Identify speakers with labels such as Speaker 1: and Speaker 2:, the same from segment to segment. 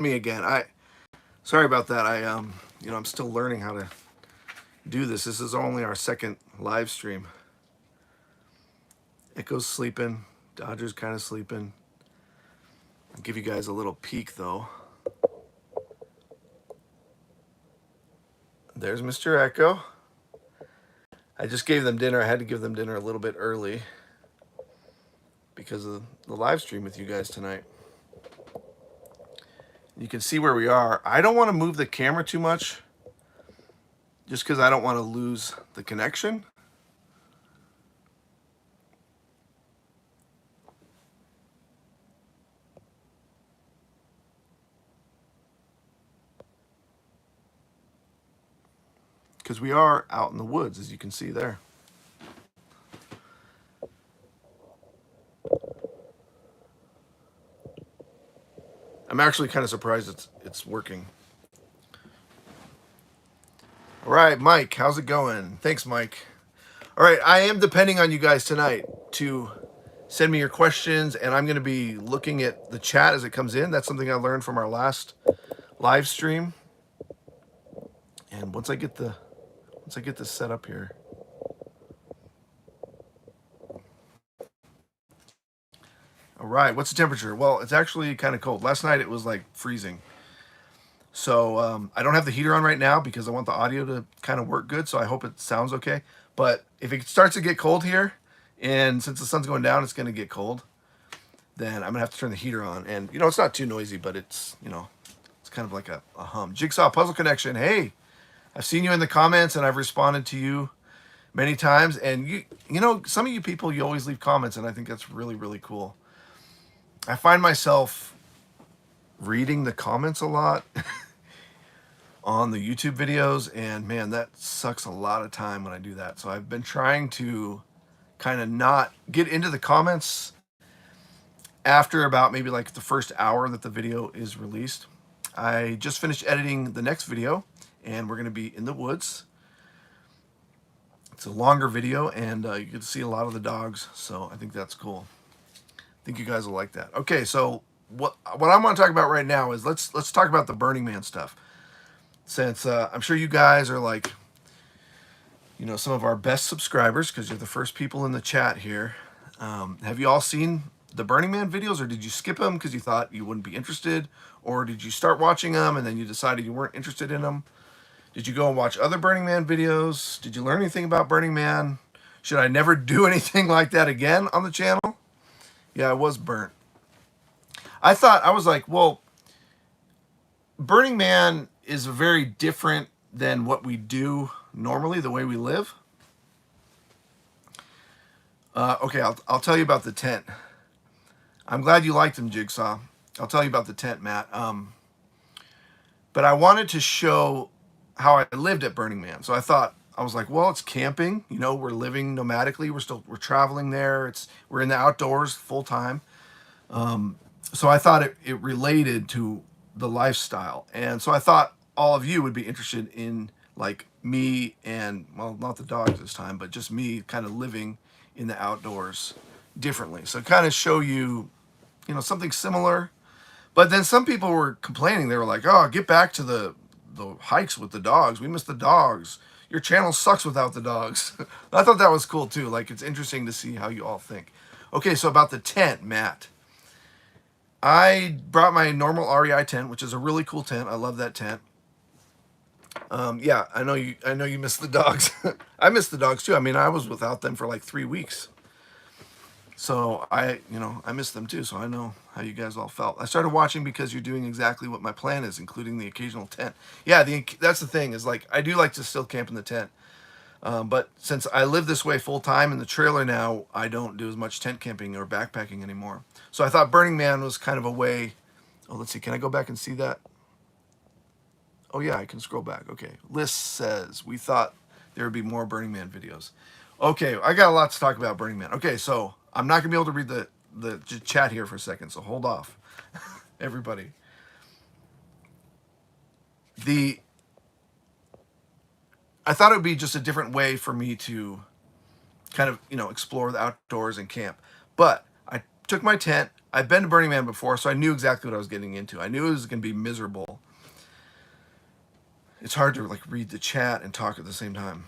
Speaker 1: Me again. Sorry about that. I'm still learning how to do this. This is only our second live stream. Echo's sleeping. Dodger's kind of sleeping. I'll give you guys a little peek though. There's Mr. Echo. I just gave them dinner. I had to give them dinner a little bit early because of the live stream with you guys tonight. You can see where we are. I don't want to move the camera too much just because I don't want to lose the connection. Because we are out in the woods, as you can see there. I'm actually kind of surprised it's working. All right, Mike, how's it going? Thanks, Mike. All right, I am depending on you guys tonight to send me your questions, and I'm going to be looking at the chat as it comes in. That's something I learned from our last live stream. And once I get this set up here. All right, what's the temperature? Well, it's actually kind of cold. Last night it was like freezing. So I don't have the heater on right now because I want the audio to kind of work good. So I hope it sounds okay. But if it starts to get cold here, and since the sun's going down, it's going to get cold, then I'm going to have to turn the heater on. And, it's not too noisy, but it's, it's kind of like a hum. Jigsaw Puzzle Connection. Hey, I've seen you in the comments and I've responded to you many times. And, some of you people, you always leave comments, and I think that's really, really cool. I find myself reading the comments a lot on the YouTube videos, and man, that sucks a lot of time when I do that. So I've been trying to kind of not get into the comments after about maybe like the first hour that the video is released. I just finished editing the next video, and we're going to be in the woods. It's a longer video, and you get to see a lot of the dogs, so I think that's cool. I think you guys will like that. Okay, so what I want to talk about right now is let's talk about the Burning Man stuff. Since I'm sure you guys are like, some of our best subscribers because you're the first people in the chat here. Have you all seen the Burning Man videos, or did you skip them because you thought you wouldn't be interested, or did you start watching them and then you decided you weren't interested in them? Did you go and watch other Burning Man videos? Did you learn anything about Burning Man? Should I never do anything like that again on the channel? Yeah, I was burnt. I was like, well, Burning Man is very different than what we do normally, the way we live. Okay, I'll tell you about the tent. I'm glad you liked them, Jigsaw. I'll tell you about the tent, Matt. But I wanted to show how I lived at Burning Man. So I was like, well, it's camping. We're living nomadically. We're traveling there. We're in the outdoors full time. So I thought it related to the lifestyle. And so I thought all of you would be interested in like me and, well, not the dogs this time, but just me kind of living in the outdoors differently. So kind of show you, something similar. But then some people were complaining. They were like, oh, get back to the hikes with the dogs. We miss the dogs. Your channel sucks without the dogs. I thought that was cool too. Like, it's interesting to see how you all think. Okay, so about the tent, Matt. I brought my normal REI tent, which is a really cool tent. I love that tent. Yeah, I know you miss the dogs. I miss the dogs too. I mean, I was without them for like 3 weeks. So I miss them too. So I know how you guys all felt. I started watching because you're doing exactly what my plan is, including the occasional tent. Yeah, that's the thing is like, I do like to still camp in the tent. But since I live this way full time in the trailer now, I don't do as much tent camping or backpacking anymore. So I thought Burning Man was kind of a way. Oh, let's see. Can I go back and see that? Oh yeah, I can scroll back. Okay. List says we thought there would be more Burning Man videos. Okay, I got a lot to talk about Burning Man. Okay, so I'm not gonna be able to read the chat here for a second, so hold off, everybody. I thought it would be just a different way for me to kind of, explore the outdoors and camp. But I took my tent, I've been to Burning Man before, so I knew exactly what I was getting into. I knew it was going to be miserable. It's hard to like read the chat and talk at the same time.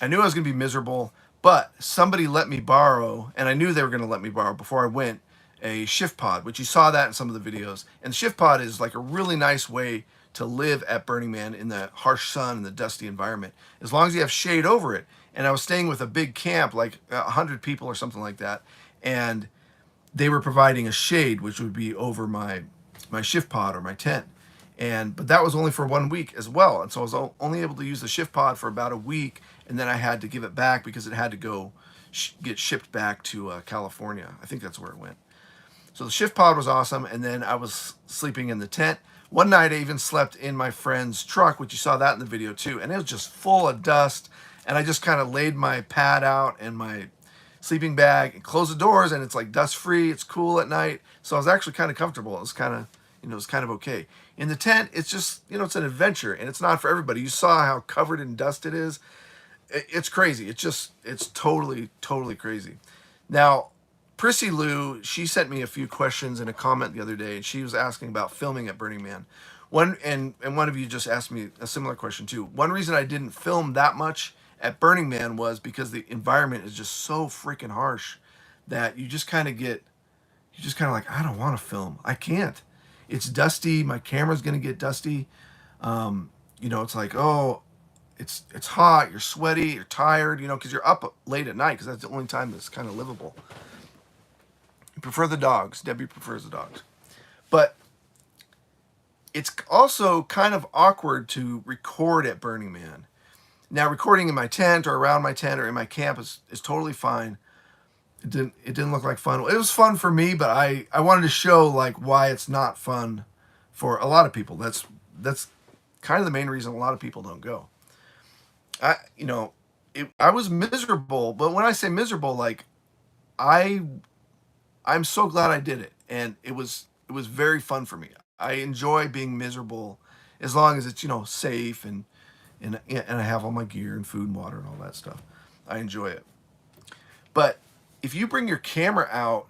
Speaker 1: I knew I was going to be miserable, but somebody let me borrow, and I knew they were going to let me borrow before I went, a shift pod, which you saw that in some of the videos. And the shift pod is like a really nice way to live at Burning Man in the harsh sun and the dusty environment, as long as you have shade over it. And I was staying with a big camp, like 100 people or something like that, and they were providing a shade, which would be over my shift pod or my tent. But that was only for 1 week as well. And so I was only able to use the shift pod for about a week, and then I had to give it back because it had to go get shipped back to California. I think that's where it went. So the shift pod was awesome, and then I was sleeping in the tent. One night I even slept in my friend's truck, which you saw that in the video too, and it was just full of dust. And I just kind of laid my pad out and my sleeping bag and closed the doors, and it's like dust free. It's cool at night, so I was actually kind of comfortable. It was kind of, it was kind of okay. In the tent, it's just, it's an adventure, and it's not for everybody. You saw how covered in dust it is. It's crazy. It's totally, totally crazy. Now, Prissy Lou, she sent me a few questions in a comment the other day, and she was asking about filming at Burning Man. One of you just asked me a similar question too. One reason I didn't film that much at Burning Man was because the environment is just so freaking harsh that you just kind of like, I don't want to film. I can't. It's dusty. My camera's gonna get dusty. It's like, oh, it's hot. You're sweaty. You're tired. Because you're up late at night. Because that's the only time that's kind of livable. I prefer the dogs. Debbie prefers the dogs, but it's also kind of awkward to record at Burning Man. Now, recording in my tent or around my tent or in my camp is totally fine. It didn't look like fun. It was fun for me, but I wanted to show like why it's not fun for a lot of people. That's kind of the main reason a lot of people don't go. I was miserable, but when I say miserable, like I'm so glad I did it, and it was very fun for me. I enjoy being miserable as long as it's safe and I have all my gear and food and water and all that stuff. I enjoy it. But if you bring your camera out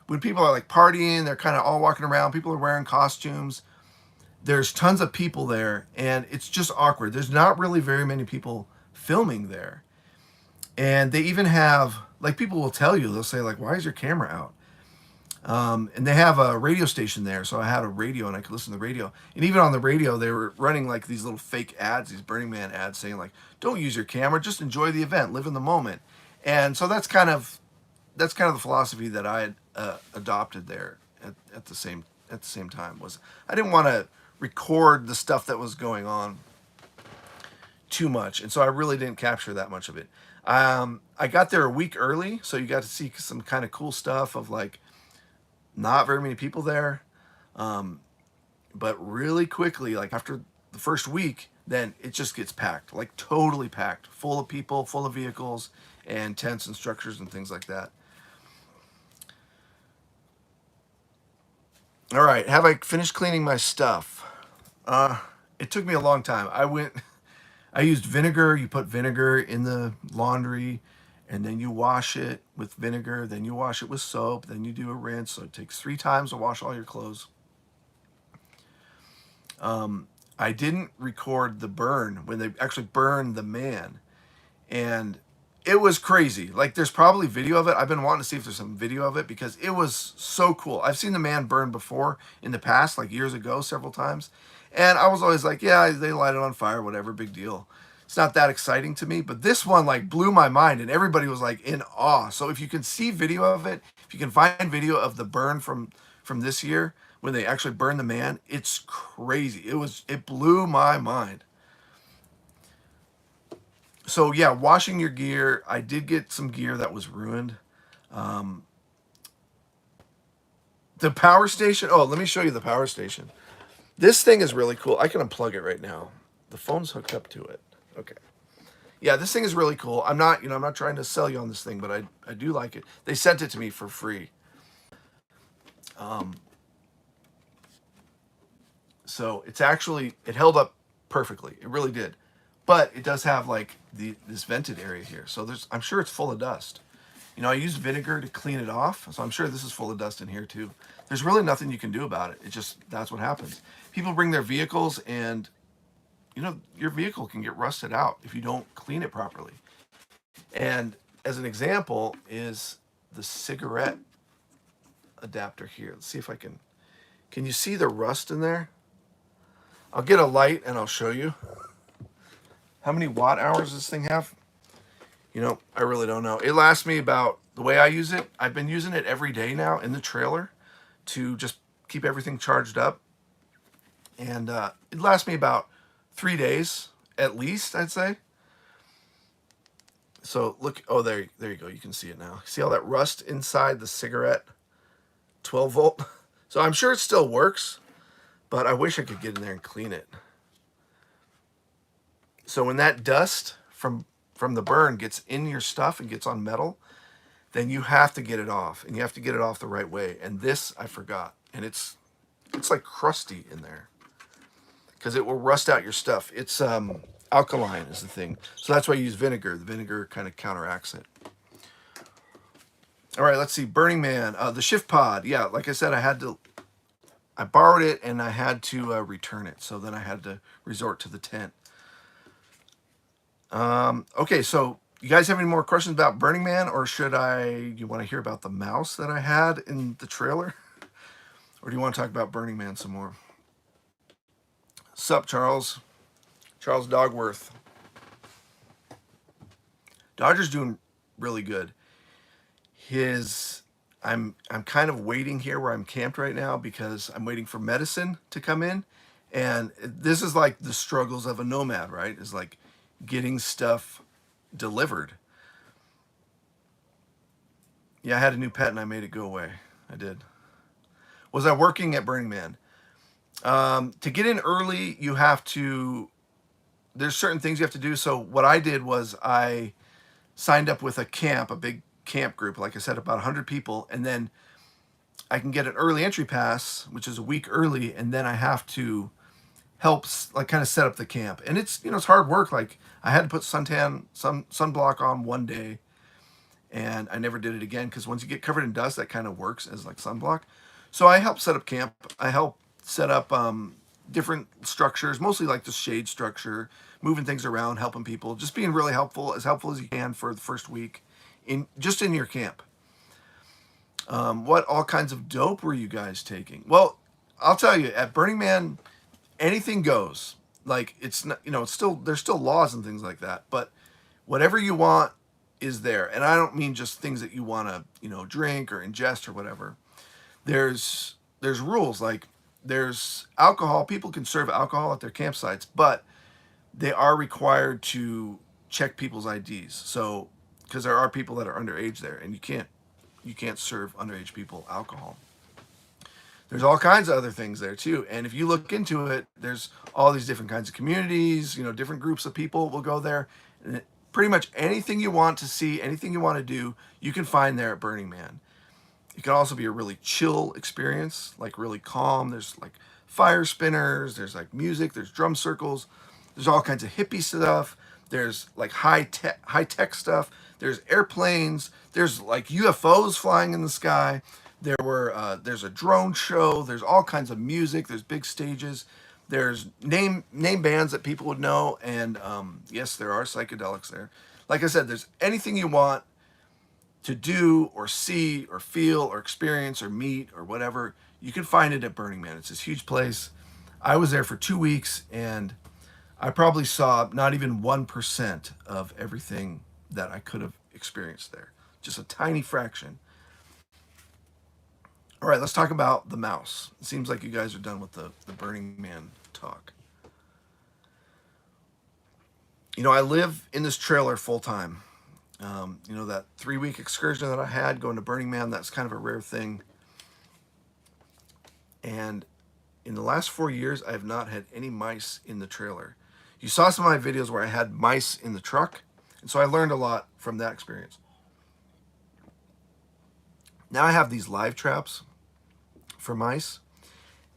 Speaker 1: when people are like partying, they're kind of all walking around, people are wearing costumes, there's tons of people there, and it's just awkward. There's not really very many people filming there. And they even have, like, people will tell you, they'll say like, why is your camera out? And they have a radio station there, so I had a radio and I could listen to the radio. And even on the radio, they were running like these little fake ads, these Burning Man ads, saying like, "Don't use your camera, just enjoy the event, live in the moment." And so that's kind of the philosophy that I had adopted there at the same time. Was I didn't want to record the stuff that was going on too much, and so I really didn't capture that much of it. I got there a week early, so you got to see some kind of cool stuff of like. Not very many people there, but really quickly, like after the first week, then it just gets packed, like totally packed, full of people, full of vehicles and tents and structures and things like that. All right, have I finished cleaning my stuff? It took me a long time. I used vinegar. You put vinegar in the laundry, and then you wash it with vinegar, then you wash it with soap, then you do a rinse. So it takes 3 times to wash all your clothes. I didn't record the burn when they actually burned the man. And it was crazy. Like, there's probably video of it. I've been wanting to see if there's some video of it because it was so cool. I've seen the man burn before in the past, like years ago, several times. And I was always like, yeah, they light it on fire, whatever, big deal. It's not that exciting to me, but this one like blew my mind and everybody was like in awe. So if you can see video of it, if you can find video of the burn from this year when they actually burned the man, it's crazy. It blew my mind. So yeah, washing your gear. I did get some gear that was ruined. The power station. Oh, let me show you the power station. This thing is really cool. I can unplug it right now. The phone's hooked up to it. Okay. Yeah, this thing is really cool. I'm not trying to sell you on this thing, but I do like it. They sent it to me for free. So it held up perfectly. It really did. But it does have like this vented area here. So I'm sure it's full of dust. You know, I use vinegar to clean it off, so I'm sure this is full of dust in here too. There's really nothing you can do about it. It just, that's what happens. People bring their vehicles, and you know, your vehicle can get rusted out if you don't clean it properly. And as an example is the cigarette adapter here. Let's see if I can you see the rust in there? I'll get a light and I'll show you. How many watt hours does this thing have? You know, I really don't know. It lasts me about, the way I use it, I've been using it every day now in the trailer to just keep everything charged up. And it lasts me about 3 days at least, I'd say. So look, oh, there you go. You can see it now. See all that rust inside the cigarette 12 volt? So I'm sure it still works, but I wish I could get in there and clean it. So when that dust from the burn gets in your stuff and gets on metal, then you have to get it off, and you have to get it off the right way. And this I forgot, and it's like crusty in there because it will rust out your stuff. It's alkaline is the thing, so that's why you use vinegar. The vinegar kind of counteracts it. All right, let's see. Burning Man, the shift pod. Yeah, like I said, I borrowed it and I had to return it, so then I had to resort to the tent. Okay, so you guys have any more questions about Burning Man, or you want to hear about the mouse that I had in the trailer? Or do you want to talk about Burning Man some more? Sup, Charles? Charles Dogworth. Dodger's doing really good. I'm kind of waiting here where I'm camped right now because I'm waiting for medicine to come in. And this is like the struggles of a nomad, right? It's like getting stuff delivered. Yeah, I had a new pet and I made it go away. I did. Was I working at Burning Man? To get in early, you have to, there's certain things you have to do. So what I did was I signed up with a big camp group, like I said, about 100 people, and then I can get an early entry pass, which is a week early, and then I have to help like kind of set up the camp. And it's, you know, it's hard work. Like I had to put sunblock on one day, and I never did it again because once you get covered in dust, that kind of works as like sunblock. So I helped set up camp. I helped set up different structures, mostly like the shade structure, moving things around, helping people, just being really helpful as you can for the first week in your camp. What all kinds of dope were you guys taking? Well, I'll tell you, at Burning Man, anything goes. Like it's not, you know, it's still, there's still laws and things like that, but whatever you want is there. And I don't mean just things that you want to, you know, drink or ingest or whatever. There's rules, like there's alcohol. People can serve alcohol at their campsites, but they are required to check people's IDs. So, because there are people that are underage there, and you can't serve underage people alcohol. There's all kinds of other things there too. And if you look into it, there's all these different kinds of communities, you know, different groups of people will go there. And pretty much anything you want to see, anything you want to do, you can find there at Burning Man. It can also be a really chill experience, like really calm. There's like fire spinners, there's like music, there's drum circles, there's all kinds of hippie stuff. There's like high tech stuff. There's airplanes. There's like UFOs flying in the sky. There's a drone show. There's all kinds of music. There's big stages. There's name bands that people would know, and yes, there are psychedelics there. Like I said, there's anything you want to do or see or feel or experience or meet or whatever. You can find it at Burning Man. It's this huge place. I was there for 2 weeks, and I probably saw not even 1% of everything that I could have experienced there. Just a tiny fraction. All right, let's talk about the mouse. It seems like you guys are done with the Burning Man talk. You know, I live in this trailer full time. You know, that 3-week excursion that I had going to Burning Man, that's kind of a rare thing. And in the last 4 years, I have not had any mice in the trailer. You saw some of my videos where I had mice in the truck, and so I learned a lot from that experience. Now I have these live traps for mice,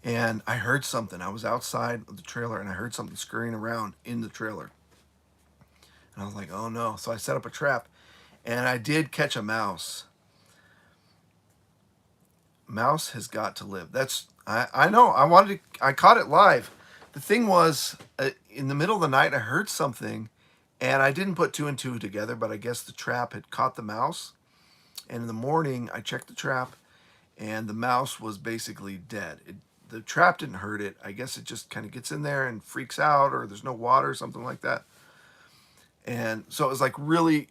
Speaker 1: and I heard something. I was outside of the trailer, and I heard something scurrying around in the trailer. And I was like, oh no. So I set up a trap, And I did catch a mouse. Mouse has got to live. I know. I caught it live. The thing was, in the middle of the night, I heard something, and I didn't put two and two together, but I guess the trap had caught the mouse. And in the morning, I checked the trap, and the mouse was basically dead. The trap didn't hurt it. I guess it just kind of gets in there and freaks out, or there's no water, something like that. And so it was like really,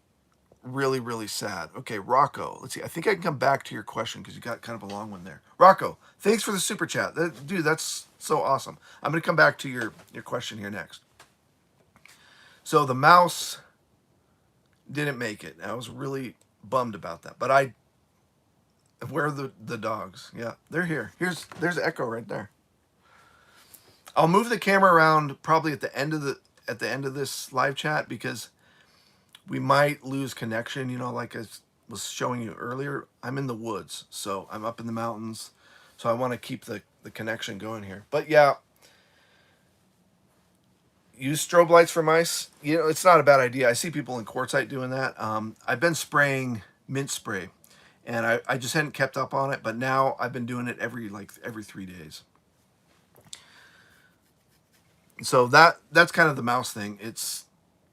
Speaker 1: really, really sad. Okay, Rocco, let's see. I think I can come back to your question because you got kind of a long one there. Rocco, thanks for the super chat. Dude, that's so awesome. I'm going to come back to your question here next. So the mouse didn't make it. I was really bummed about that. But where are the dogs? Yeah, they're here. There's Echo right there. I'll move the camera around probably at the end of this live chat because we might lose connection. You know, like I was showing you earlier, I'm in the woods, so I'm up in the mountains, so I want to keep the connection going here. But yeah, use strobe lights for mice. You know, it's not a bad idea. I see people in quartzite doing that. I've been spraying mint spray, and I just hadn't kept up on it, but now I've been doing it every 3 days. So that's kind of the mouse thing. It's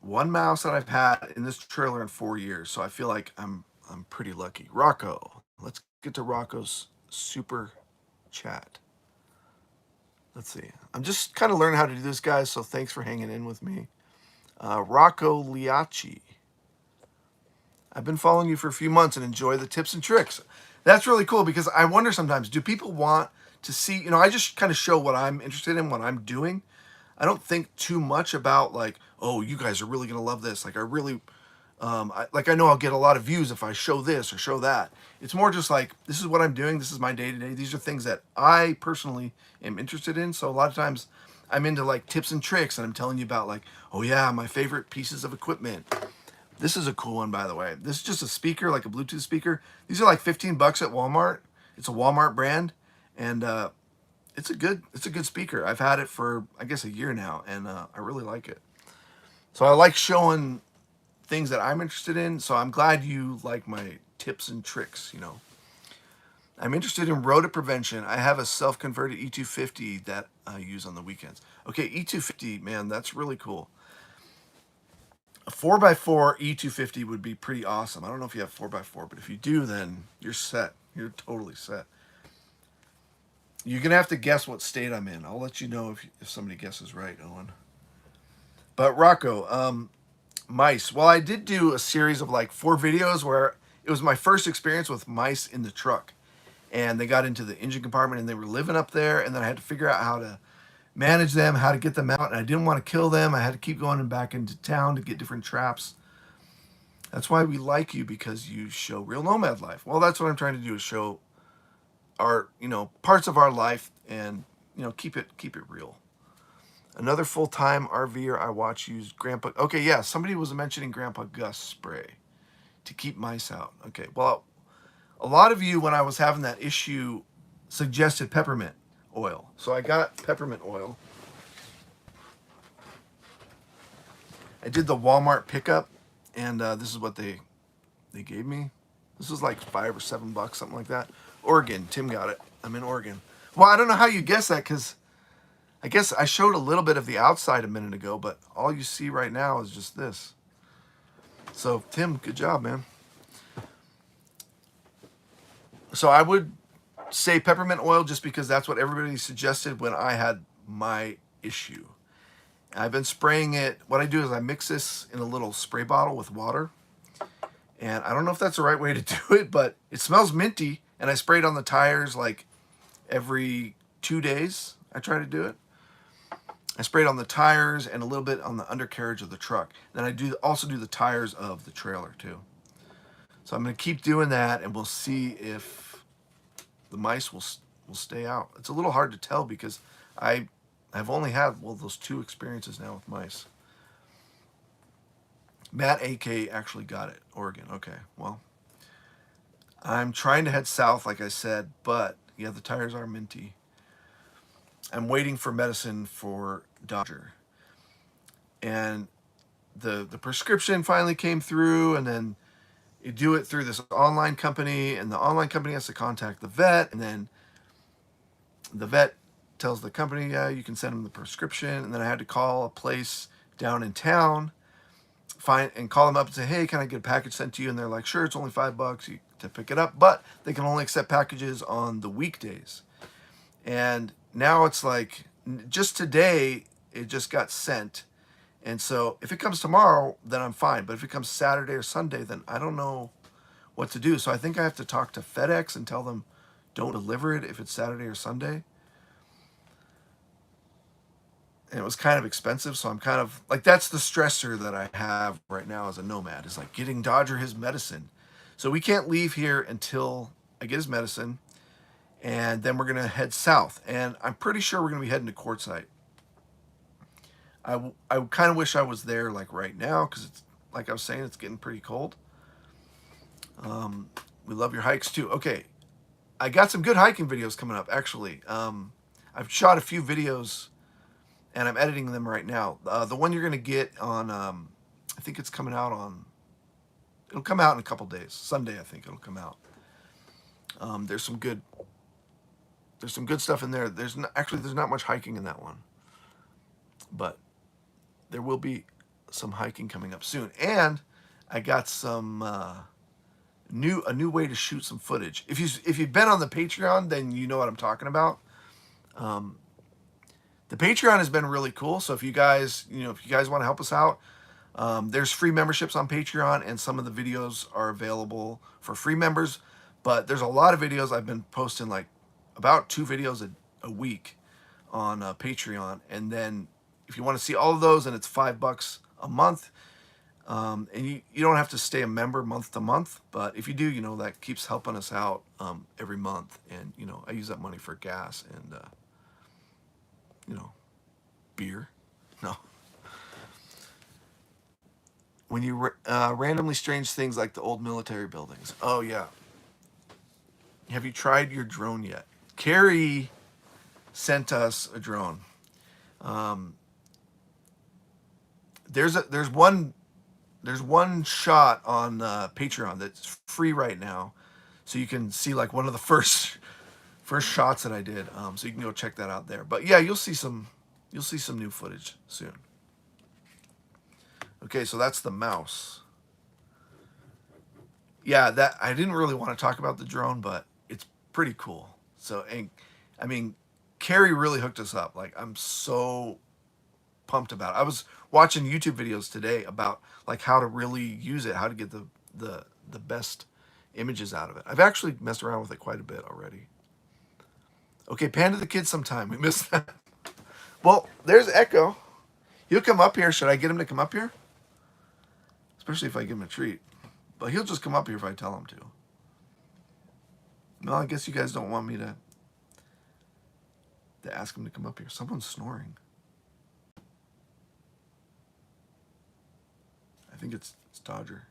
Speaker 1: one mouse that I've had in this trailer in 4 years, so I feel like I'm pretty lucky. Rocco, let's get to Rocco's super chat. Let's see. I'm just kind of learning how to do this, guys, so thanks for hanging in with me. Rocco Liacci. I've been following you for a few months and enjoy the tips and tricks. That's really cool because I wonder sometimes, do people want to see, you know, I just kind of show what I'm interested in, what I'm doing. I don't think too much about like, oh, you guys are really going to love this. Like I really, I know I'll get a lot of views if I show this or show that. It's more just like, this is what I'm doing. This is my day to day. These are things that I personally am interested in. So a lot of times I'm into like tips and tricks and I'm telling you about like, oh yeah, my favorite pieces of equipment. This is a cool one, by the way. This is just a speaker, like a Bluetooth speaker. These are like 15 bucks at Walmart. It's a Walmart brand, and it's a good speaker. I've had it for I guess a year now, and I really like it. So I like showing things that I'm interested in. So I'm glad you like my tips and tricks. You know, I'm interested in rodent prevention. I have a self-converted E250 that I use on the weekends. Okay, E250, man, that's really cool. A 4x4 E250 would be pretty awesome. I don't know if you have 4x4, but if you do, then you're set. You're totally set. You're going to have to guess what state I'm in. I'll let you know if somebody guesses right, Owen. But Rocco, mice. Well, I did do a series of like 4 videos where it was my first experience with mice in the truck. And they got into the engine compartment and they were living up there. And then I had to figure out how to manage them, how to get them out, and I didn't want to kill them. I had to keep going and back into town to get different traps. That's why we like you, because you show real nomad life. Well, that's what I'm trying to do, is show our, parts of our life and, keep it real. Another full-time RVer I watch use Grandpa. Okay, yeah, somebody was mentioning Grandpa Gus spray to keep mice out. Okay, well, a lot of you, when I was having that issue, suggested peppermint oil. So I got peppermint oil. I did the Walmart pickup, and this is what they gave me. This was like $5 or $7, something like that. Oregon. Tim got it. I'm in Oregon. Well, I don't know how you guess that, because I guess I showed a little bit of the outside a minute ago, but all you see right now is just this. So, Tim, good job, man. So I would say peppermint oil just because that's what everybody suggested when I had my issue. I've been spraying it. What I do is I mix this in a little spray bottle with water. And I don't know if that's the right way to do it, but it smells minty. And I spray it on the tires like every 2 days. I try to do it. I spray it on the tires and a little bit on the undercarriage of the truck. Then I also do the tires of the trailer too. So I'm going to keep doing that, and we'll see if the mice will stay out. It's a little hard to tell because I've only had, those 2 experiences now with mice. Matt AK actually got it. Oregon. Okay, well, I'm trying to head south, like I said, but yeah, the tires are minty. I'm waiting for medicine for Dodger. And the prescription finally came through, and then You do it through this online company, and the online company has to contact the vet, and then the vet tells the company, yeah, you can send them the prescription. And then I had to call a place down in town, find and call them up and say, hey, can I get a package sent to you? And they're like, sure, it's only $5 to pick it up, but they can only accept packages on the weekdays. And now it's like, just today, it just got sent. And so if it comes tomorrow, then I'm fine. But if it comes Saturday or Sunday, then I don't know what to do. So I think I have to talk to FedEx and tell them don't deliver it if it's Saturday or Sunday. And it was kind of expensive, so I'm kind of like, that's the stressor that I have right now as a nomad, is like getting Dodger his medicine. So we can't leave here until I get his medicine, and then we're gonna head south. And I'm pretty sure we're gonna be heading to Quartzsite. I kind of wish I was there like right now, because it's like I was saying, it's getting pretty cold. We love your hikes too. Okay, I got some good hiking videos coming up actually. I've shot a few videos and I'm editing them right now. The one you're gonna get on, I think it's coming out on. It'll come out in a couple days. Sunday, I think it'll come out. There's some good. There's some good stuff in there. There's not much hiking in that one, but there will be some hiking coming up soon. And I got some a new way to shoot some footage. If you've been on the Patreon, then you know what I'm talking about. The Patreon has been really cool. So if you guys want to help us out, there's free memberships on Patreon, and some of the videos are available for free members. But there's a lot of videos I've been posting, like about 2 videos a week on Patreon. And then if you want to see all of those, and it's $5 a month, and you don't have to stay a member month to month. But if you do, that keeps helping us out every month. And I use that money for gas and beer. No. When you randomly strange things like the old military buildings. Oh yeah. Have you tried your drone yet? Carrie sent us a drone. Um, there's one shot on Patreon that's free right now, so you can see like one of the first shots that I did. So you can go check that out there. But yeah, you'll see some new footage soon. Okay, so that's the mouse. Yeah, that I didn't really want to talk about the drone, but it's pretty cool. So, and I mean, Carrie really hooked us up. Like, I'm so pumped about it. I was watching YouTube videos today about like how to really use it, how to get the best images out of it. I've actually messed around with it quite a bit already. Okay, Panda the Kid sometime. We missed that. Well, there's Echo. He'll come up here. Should I get him to come up here? Especially if I give him a treat. But he'll just come up here if I tell him to. No, I guess you guys don't want me to ask him to come up here. Someone's snoring. I think it's Dodger.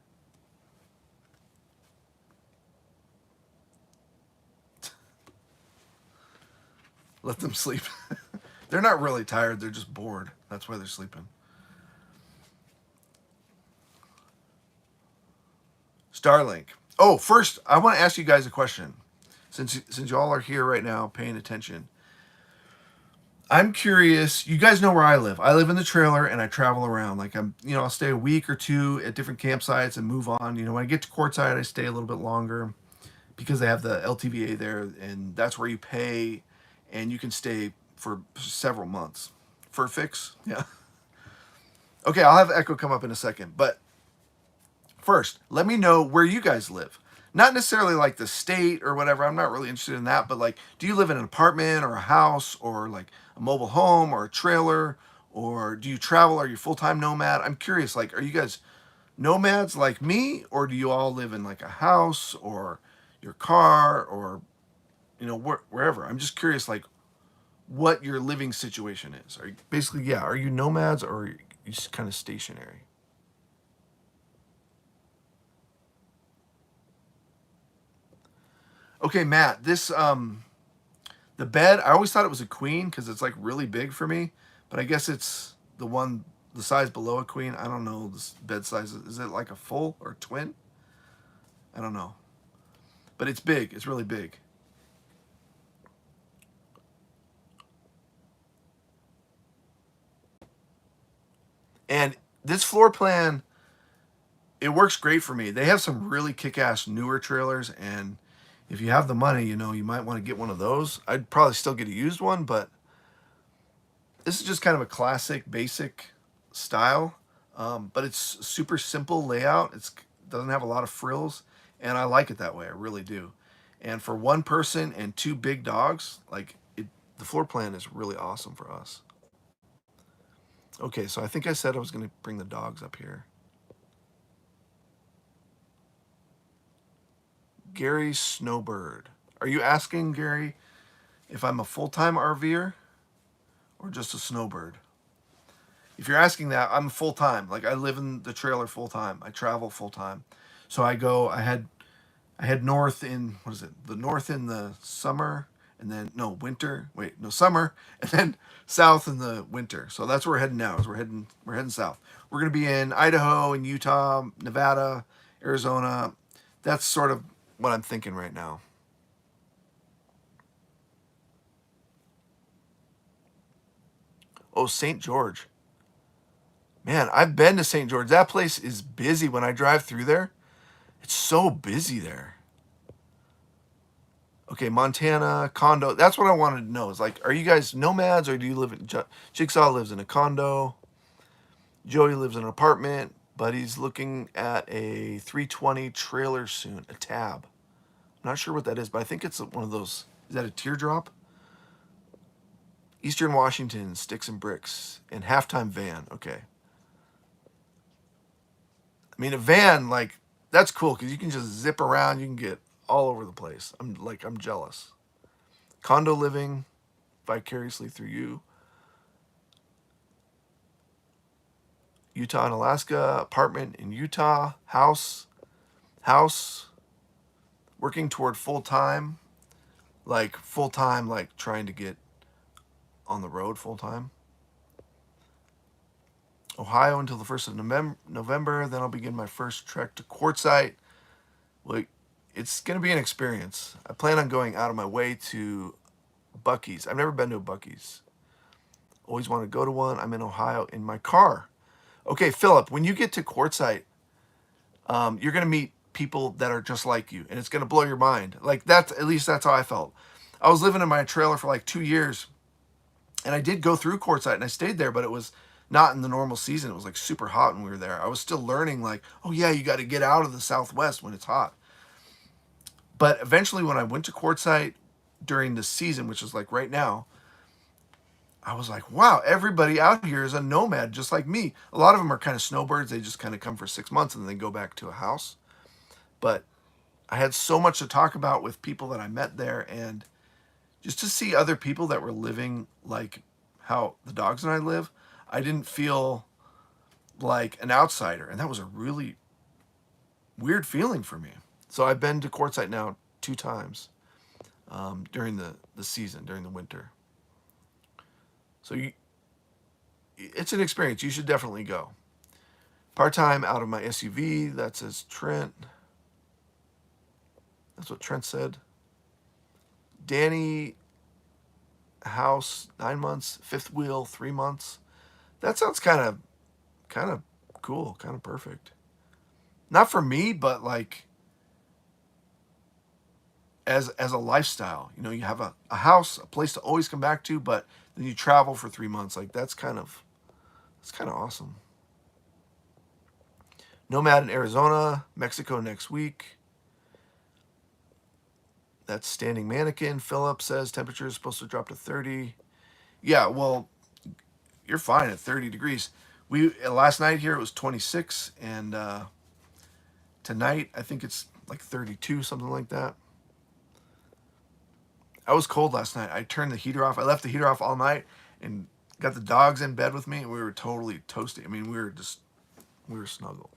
Speaker 1: Let them sleep. They're not really tired. They're just bored. That's why they're sleeping. Starlink. Oh, first, I want to ask you guys a question. Since y'all are here right now paying attention. I'm curious. You guys know where I live. I live in the trailer and I travel around. Like I'll stay a week or two at different campsites and move on. When I get to Quartzsite, I stay a little bit longer because they have the LTVA there, and that's where you pay, and you can stay for several months for a fix. Yeah. Okay, I'll have Echo come up in a second, but first, let me know where you guys live. Not necessarily like the state or whatever. I'm not really interested in that, but like, do you live in an apartment or a house or like a mobile home or a trailer, or do you travel? Are you full-time nomad? I'm curious, like, are you guys nomads like me, or do you all live in like a house or your car or wherever? I'm just curious, like, what your living situation is. Are you basically, yeah, are you nomads or are you just kind of stationary? Okay, Matt, this the bed, I always thought it was a queen because it's like really big for me, but I guess it's the size below a queen. I don't know this bed size. Is it like a full or twin? I don't know. But it's big. It's really big. And this floor plan, it works great for me. They have some really kick-ass newer trailers, and if you have the money, you know, you might want to get one of those. I'd probably still get a used one, but this is just kind of a classic, basic style. But it's super simple layout. It doesn't have a lot of frills, and I like it that way. I really do. And for one person and two big dogs, like the floor plan is really awesome for us. Okay, so I think I said I was going to bring the dogs up here. Gary Snowbird. Are you asking, Gary, if I'm a full-time RVer or just a snowbird? If you're asking that, I'm full-time. Like I live in the trailer full-time. I travel full-time. So I head north in, what is it? The north in the summer, and then no winter. Wait, no summer, and then south in the winter. So that's where we're heading now. Is we're heading south. We're gonna be in Idaho and Utah, Nevada, Arizona. That's sort of what I'm thinking right now. Oh, St. George. Man, I've been to St. George. That place is busy when I drive through there. It's so busy there. Okay, Montana condo. That's what I wanted to know. Is like, are you guys nomads or do you live in? Jigsaw lives in a condo. Joey lives in an apartment, but he's looking at a 320 trailer soon, a tab. I'm not sure what that is, but I think it's one of those. Is that a teardrop? Eastern Washington, sticks and bricks, and halftime van. Okay. I mean, a van, like, that's cool because you can just zip around. You can get all over the place. I'm jealous. Condo living vicariously through you. Utah and Alaska, apartment in Utah, house, working toward full time, like trying to get on the road full time. Ohio until the 1st of November. Then I'll begin my first trek to Quartzsite. Like, it's going to be an experience. I plan on going out of my way to Buc-ee's. I've never been to a Buc-ee's. Always want to go to one. I'm in Ohio in my car. Okay, Philip, when you get to Quartzsite, you're going to meet people that are just like you, and it's going to blow your mind. Like, at least that's how I felt. I was living in my trailer for like 2 years, and I did go through Quartzsite, and I stayed there, but it was not in the normal season. It was like super hot when we were there. I was still learning, like, oh yeah, you got to get out of the Southwest when it's hot. But eventually, when I went to Quartzsite during the season, which is like right now, I was like, wow, everybody out here is a nomad just like me. A lot of them are kind of snowbirds. They just kind of come for 6 months and then they go back to a house. But I had so much to talk about with people that I met there, and just to see other people that were living like how the dogs and I live, I didn't feel like an outsider. And that was a really weird feeling for me. So I've been to Quartzsite now 2 times during the season, during the winter. So it's an experience. You should definitely go. Part-time out of my SUV. That says Trent. That's what Trent said. Danny, house, 9 months. Fifth wheel, 3 months. That sounds kind of cool, kind of perfect. Not for me, but like as a lifestyle. You know, you have a house, a place to always come back to, but then you travel for 3 months. Like that's kind of awesome. Nomad in Arizona, Mexico next week. That's standing mannequin. Philip says temperature is supposed to drop to 30. Yeah, well, you're fine at 30 degrees. We last night here it was 26, and tonight I think it's like 32, something like that. I was cold last night. I turned the heater off. I left the heater off all night and got the dogs in bed with me, and we were totally toasty. I mean, we were snuggled.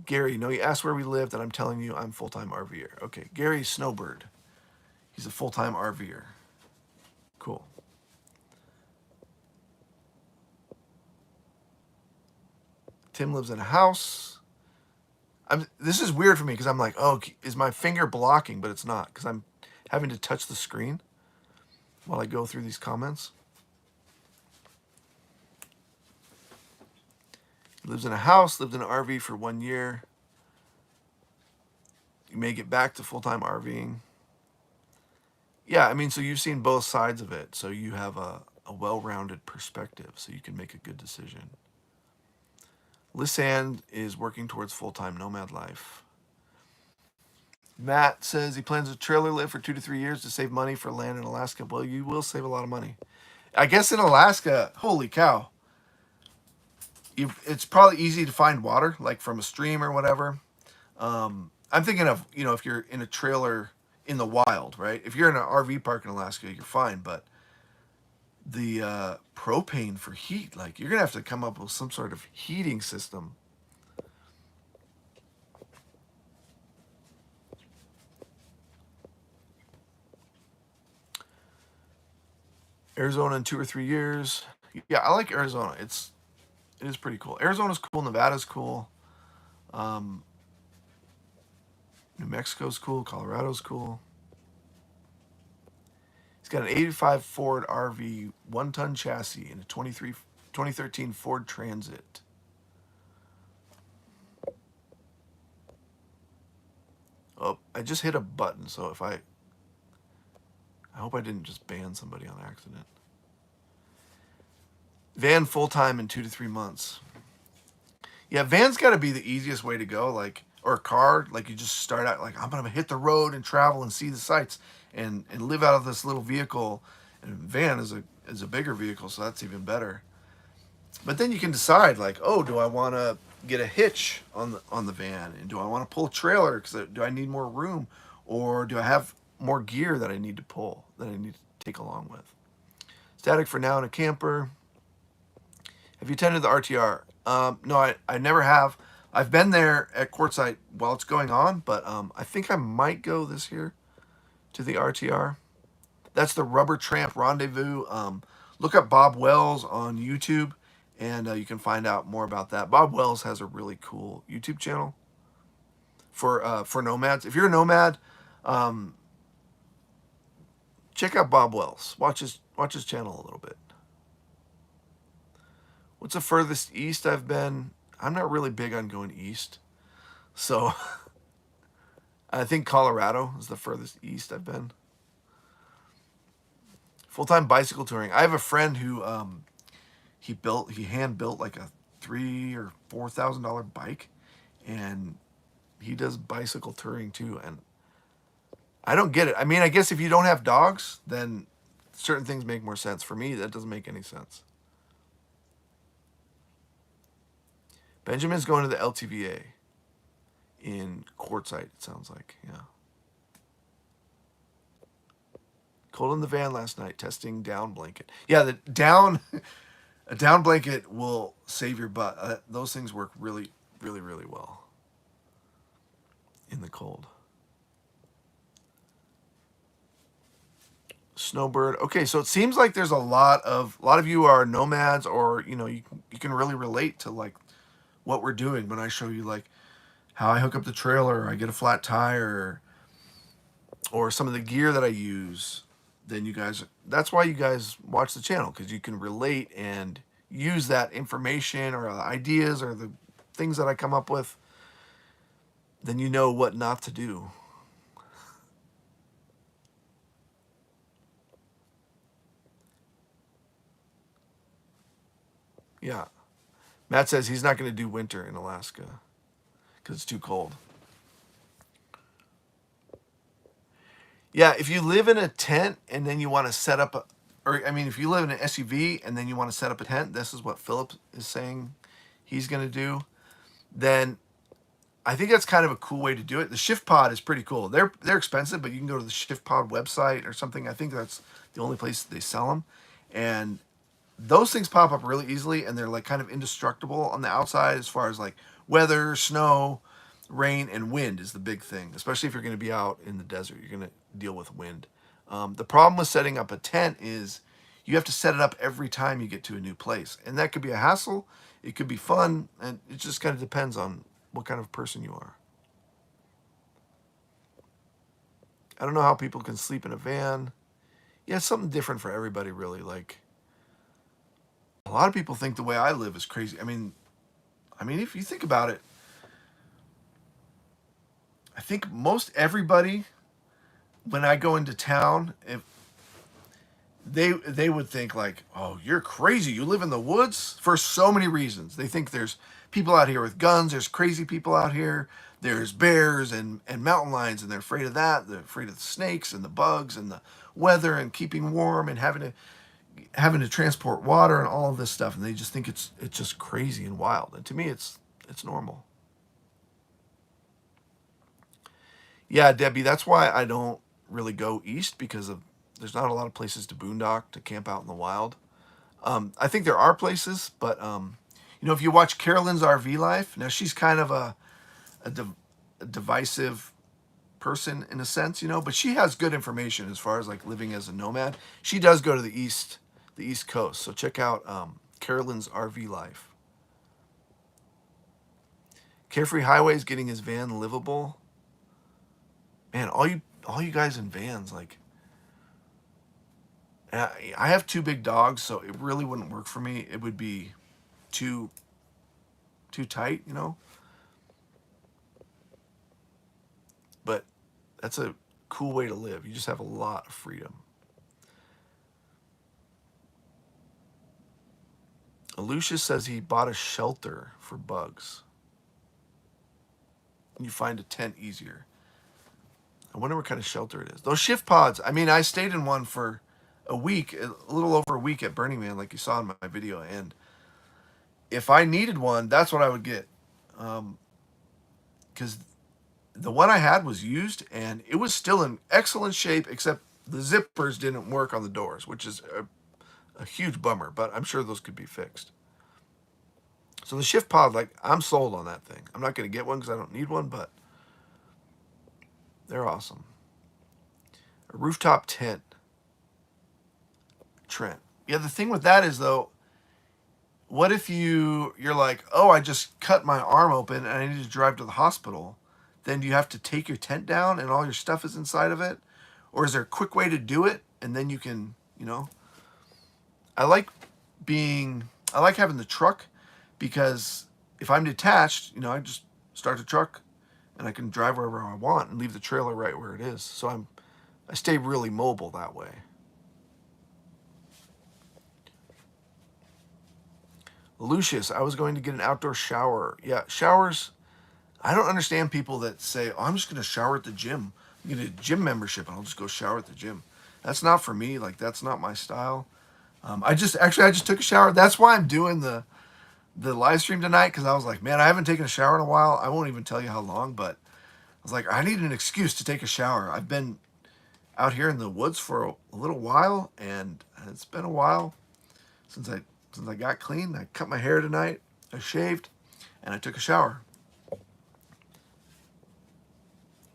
Speaker 1: Gary, no, you asked where we lived, and I'm telling you I'm full-time RVer. Okay, Gary Snowbird. He's a full-time RVer. Cool. Tim lives in a house. This is weird for me because I'm like, oh, is my finger blocking? But it's not because I'm having to touch the screen while I go through these comments. Lives in a house, lived in an RV for 1 year. You may get back to full-time RVing. Yeah, I mean, so you've seen both sides of it. So you have a well-rounded perspective so you can make a good decision. Lissand is working towards full-time nomad life. Matt says he plans a trailer live for 2 to 3 years to save money for land in Alaska. Well, you will save a lot of money. I guess in Alaska, holy cow, it's probably easy to find water, like from a stream or whatever. I'm thinking of, if you're in a trailer in the wild, right? If you're in an RV park in Alaska, you're fine. But the propane for heat, like you're going to have to come up with some sort of heating system. Arizona in 2 or 3 years. Yeah, I like Arizona. It is pretty cool. Arizona's cool. Nevada's cool. New Mexico's cool. Colorado's cool. He's got an 85 Ford RV, 1-ton chassis, and a 2013 Ford Transit. Oh, I just hit a button, so I hope I didn't just ban somebody on accident. Van full-time in 2 to 3 months. Yeah, van's got to be the easiest way to go, like, or a car, like you just start out like I'm gonna hit the road and travel and see the sights and live out of this little vehicle. And van is a bigger vehicle, so that's even better. But then you can decide like, oh, do I want to get a hitch on the van, and do I want to pull a trailer because do I need more room, or do I have more gear that I need to pull that I need to take along with? Static for now in a camper. Have you attended the RTR? No, I never have. I've been there at Quartzsite while it's going on, but I think I might go this year to the RTR. That's the Rubber Tramp Rendezvous. Look up Bob Wells on YouTube, and you can find out more about that. Bob Wells has a really cool YouTube channel for nomads. If you're a nomad, check out Bob Wells. Watch his channel a little bit. What's the furthest east I've been? I'm not really big on going east, so I think Colorado is the furthest east I've been. Full-time bicycle touring. I have a friend who he hand built like a $3,000 or $4,000 bike, and he does bicycle touring too. And I don't get it. I mean, I guess if you don't have dogs, then certain things make more sense. For me, that doesn't make any sense. Benjamin's going to the LTVA in Quartzsite, it sounds like. Yeah. Cold in the van last night, testing down blanket. Yeah, a down blanket will save your butt. Those things work really, really, really well in the cold. Snowbird. Okay, so it seems like there's a lot of you are nomads, or you can really relate to like what we're doing when I show you like how I hook up the trailer, or I get a flat tire, or some of the gear that I use. Then that's why you guys watch the channel, because you can relate and use that information or the ideas or the things that I come up with. Then you know what not to do. Yeah. Matt says he's not going to do winter in Alaska because it's too cold. Yeah, if you live in a tent and then you want to set up if you live in an SUV and then you want to set up a tent, this is what Philip is saying he's going to do, then I think that's kind of a cool way to do it. The Shift Pod is pretty cool. They're expensive, but you can go to the Shift Pod website or something. I think that's the only place they sell them. And those things pop up really easily, and they're like kind of indestructible on the outside as far as like weather, snow, rain, and wind is the big thing. Especially if you're going to be out in the desert, you're going to deal with wind. The problem with setting up a tent is you have to set it up every time you get to a new place, and that could be a hassle. It could be fun, and it just kind of depends on what kind of person you are. I don't know how people can sleep in a van. Yeah, it's something different for everybody, really. Like, a lot of people think the way I live is crazy. I mean, if you think about it, I think most everybody, when I go into town, if they would think like, "Oh, you're crazy. You live in the woods," for so many reasons. They think there's people out here with guns. There's crazy people out here. There's bears and mountain lions, and they're afraid of that. They're afraid of the snakes and the bugs and the weather and keeping warm and having to transport water and all of this stuff. And they just think it's just crazy and wild. And to me, it's normal. Yeah, Debbie, that's why I don't really go east, because of there's not a lot of places to boondock, to camp out in the wild. I think there are places, but if you watch Carolyn's RV life, now she's kind of a, div- a divisive person in a sense, but she has good information as far as like living as a nomad. She does go to the East Coast, so check out Carolyn's RV life. Carefree Highways getting his van livable. Man, all you guys in vans, like, I have two big dogs, so it really wouldn't work for me. It would be too too tight. But that's a cool way to live. You just have a lot of freedom. Lucius says he bought a shelter for bugs. You find a tent easier. I wonder what kind of shelter it is. Those shift pods. I mean, I stayed in one for a week, a little over a week at Burning Man, like you saw in my video. And if I needed one, that's what I would get. Because the one I had was used, and it was still in excellent shape, except the zippers didn't work on the doors, which is a huge bummer. But I'm sure those could be fixed. So the shift pod, like, I'm sold on that thing. I'm not going to get one because I don't need one, but they're awesome. A rooftop tent. Trent. Yeah, the thing with that is, though, what if you're like, oh, I just cut my arm open and I need to drive to the hospital? Then do you have to take your tent down and all your stuff is inside of it? Or is there a quick way to do it and then you can. I like I like having the truck, because if I'm detached, I just start the truck and I can drive wherever I want and leave the trailer right where it is. So I stay really mobile that way. Lucius, I was going to get an outdoor shower. Yeah, showers. I don't understand people that say, "Oh, I'm just going to shower at the gym. I'm get a gym membership and I'll just go shower at the gym." That's not for me. Like, that's not my style. I just took a shower. That's why I'm doing the live stream tonight, because I was like, man, I haven't taken a shower in a while. I won't even tell you how long, but I was like, I need an excuse to take a shower. I've been out here in the woods for a little while, and it's been a while since I got clean. I cut my hair tonight. I shaved, and I took a shower.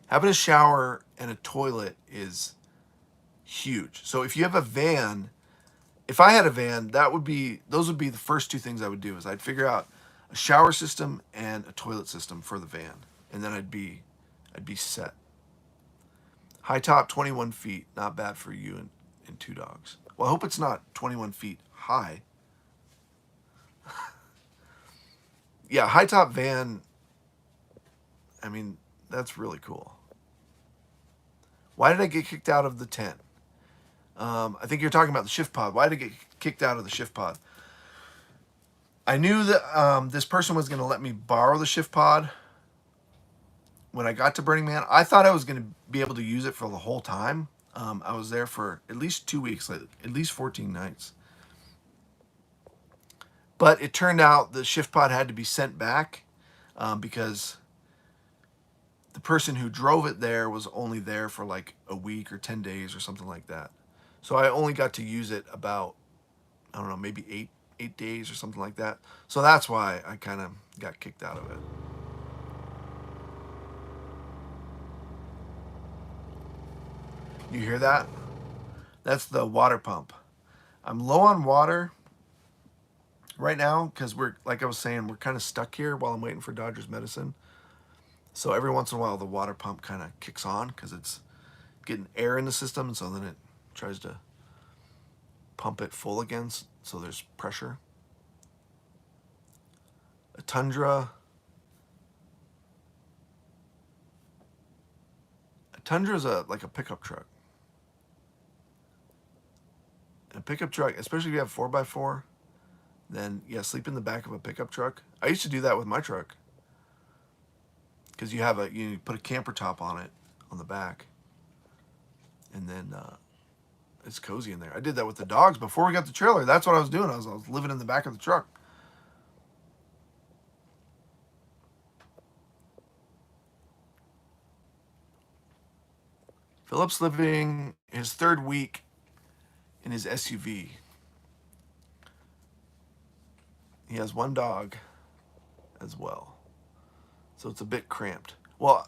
Speaker 1: Having a shower and a toilet is huge. So if you have a van, if I had a van, those would be the first two things I would do. Is I'd figure out a shower system and a toilet system for the van, and then I'd be set. High top, 21 feet, not bad for you and two dogs. Well, I hope it's not 21 feet high. Yeah, high top van. I mean, that's really cool. Why did I get kicked out of the tent? I think you're talking about the shift pod. Why did I get kicked out of the shift pod? I knew that this person was going to let me borrow the shift pod when I got to Burning Man. I thought I was going to be able to use it for the whole time. I was there for at least 2 weeks, like at least 14 nights. But it turned out the shift pod had to be sent back, because the person who drove it there was only there for like a week or 10 days or something like that. So I only got to use it about, I don't know, maybe eight days or something like that. So that's why I kind of got kicked out of it. You hear that? That's the water pump. I'm low on water right now because like I was saying, we're kind of stuck here while I'm waiting for Dodger's medicine. So every once in a while, the water pump kind of kicks on because it's getting air in the system, and so then it tries to pump it full again, so there's pressure. A Tundra. A Tundra is like a pickup truck. And a pickup truck, especially if you have 4x4, then yeah, sleep in the back of a pickup truck. I used to do that with my truck because you put a camper top on it on the back, and then it's cozy in there. I did that with the dogs before we got the trailer. That's what I was doing. I was living in the back of the truck. Philip's living his third week in his SUV. He has one dog as well, so it's a bit cramped. Well,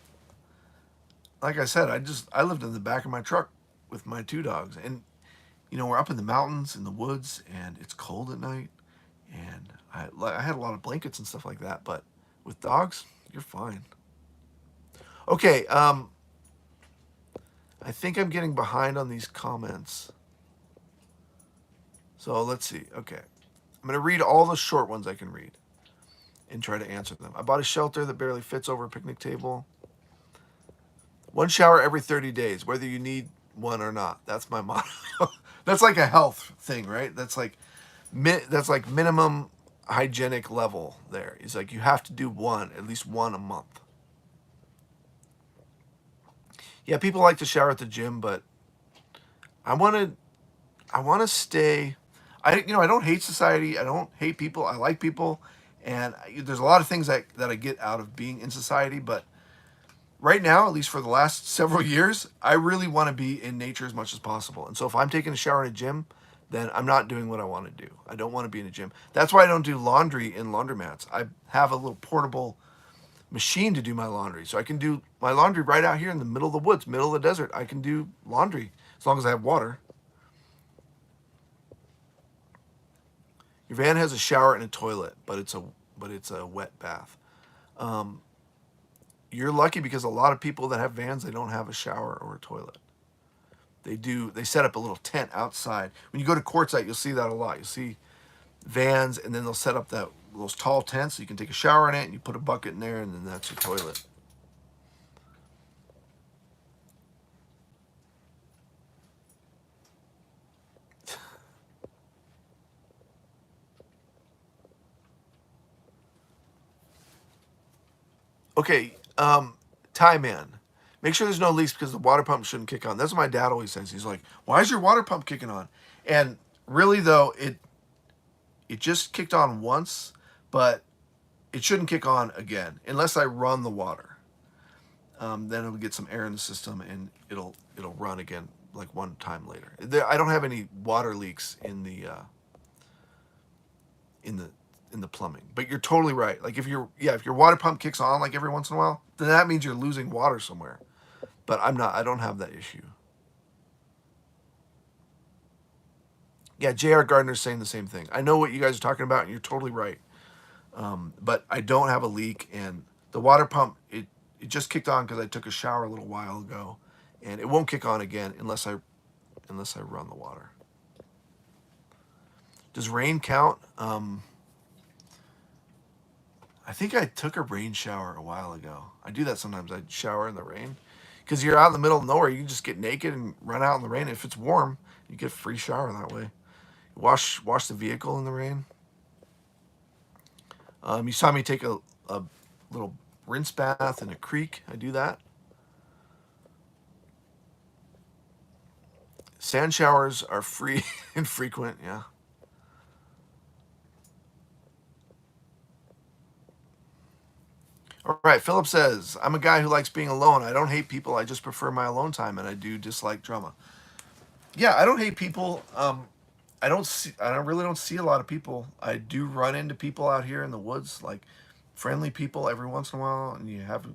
Speaker 1: like I said, I lived in the back of my truck with my two dogs, and we're up in the mountains in the woods, and it's cold at night, and I had a lot of blankets and stuff like that. But with dogs, you're fine. Okay, I think I'm getting behind on these comments. So let's see. Okay. I'm going to read all the short ones I can read and try to answer them. I bought a shelter that barely fits over a picnic table. One shower every 30 days, whether you need one or not. That's my motto. That's like a health thing, right? That's like minimum hygienic level there. It's like you have to do at least one a month. Yeah, people like to shower at the gym, but I want to stay. I don't hate society. I don't hate people. I like people, and there's a lot of things that I get out of being in society. But right now, at least for the last several years, I really want to be in nature as much as possible. And so if I'm taking a shower in a gym, then I'm not doing what I want to do. I don't want to be in a gym. That's why I don't do laundry in laundromats. I have a little portable machine to do my laundry. So I can do my laundry right out here in the middle of the woods, middle of the desert. I can do laundry as long as I have water. Your van has a shower and a toilet, but it's a wet bath. You're lucky because a lot of people that have vans, they don't have a shower or a toilet. They set up a little tent outside. When you go to Quartzsite, you'll see that a lot. You'll see vans, and then they'll set up those tall tents so you can take a shower in it, and you put a bucket in there, and then that's your toilet. Okay, Tie Man. Make sure there's no leaks because the water pump shouldn't kick on. That's what my dad always says. He's like, "Why is your water pump kicking on?" And really, though, it just kicked on once, but it shouldn't kick on again unless I run the water. Then it'll get some air in the system and it'll run again like one time later. I don't have any water leaks in the in the plumbing. But you're totally right. Like if your water pump kicks on like every once in a while, then that means you're losing water somewhere. But I don't have that issue. Yeah, J.R. Gardner's saying the same thing. I know what you guys are talking about, and you're totally right. But I don't have a leak, and the water pump, it just kicked on because I took a shower a little while ago, and it won't kick on again unless I run the water. Does rain count? I think I took a rain shower a while ago. I do that sometimes. I shower in the rain because you're out in the middle of nowhere. You can just get naked and run out in the rain. If it's warm, you get a free shower that way. Wash the vehicle in the rain. You saw me take a little rinse bath in a creek. I do that. Sand showers are free and frequent. Yeah. All right. Philip says, I'm a guy who likes being alone. I don't hate people. I just prefer my alone time, and I do dislike drama. Yeah, I don't hate people. I really don't see a lot of people. I do run into people out here in the woods, like friendly people every once in a while, and you have a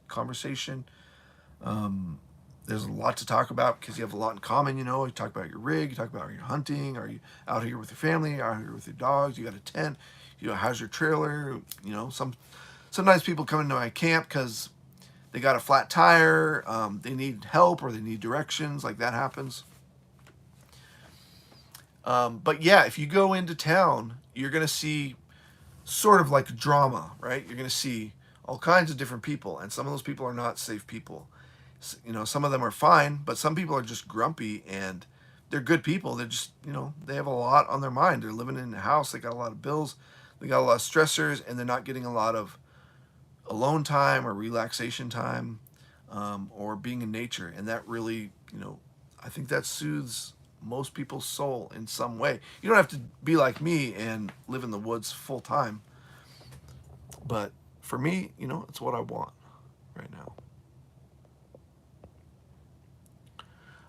Speaker 1: conversation. There's a lot to talk about because you have a lot in common. You talk about your rig, you talk about your hunting. Are you out here with your family? Out here with your dogs? You got a tent? How's your trailer? Sometimes people come into my camp because they got a flat tire, they need help or they need directions, like that happens. But yeah, if you go into town, you're going to see sort of like drama, right? You're going to see all kinds of different people, and some of those people are not safe people. You know, some of them are fine, but some people are just grumpy and they're good people. They're just, you know, they have a lot on their mind. They're living in a house, they got a lot of bills, they got a lot of stressors, and they're not getting a lot of alone time or relaxation time, or being in nature. And that really, you know, I think that soothes most people's soul in some way. You don't have to be like me and live in the woods full time, but for me, you know, it's what I want right now.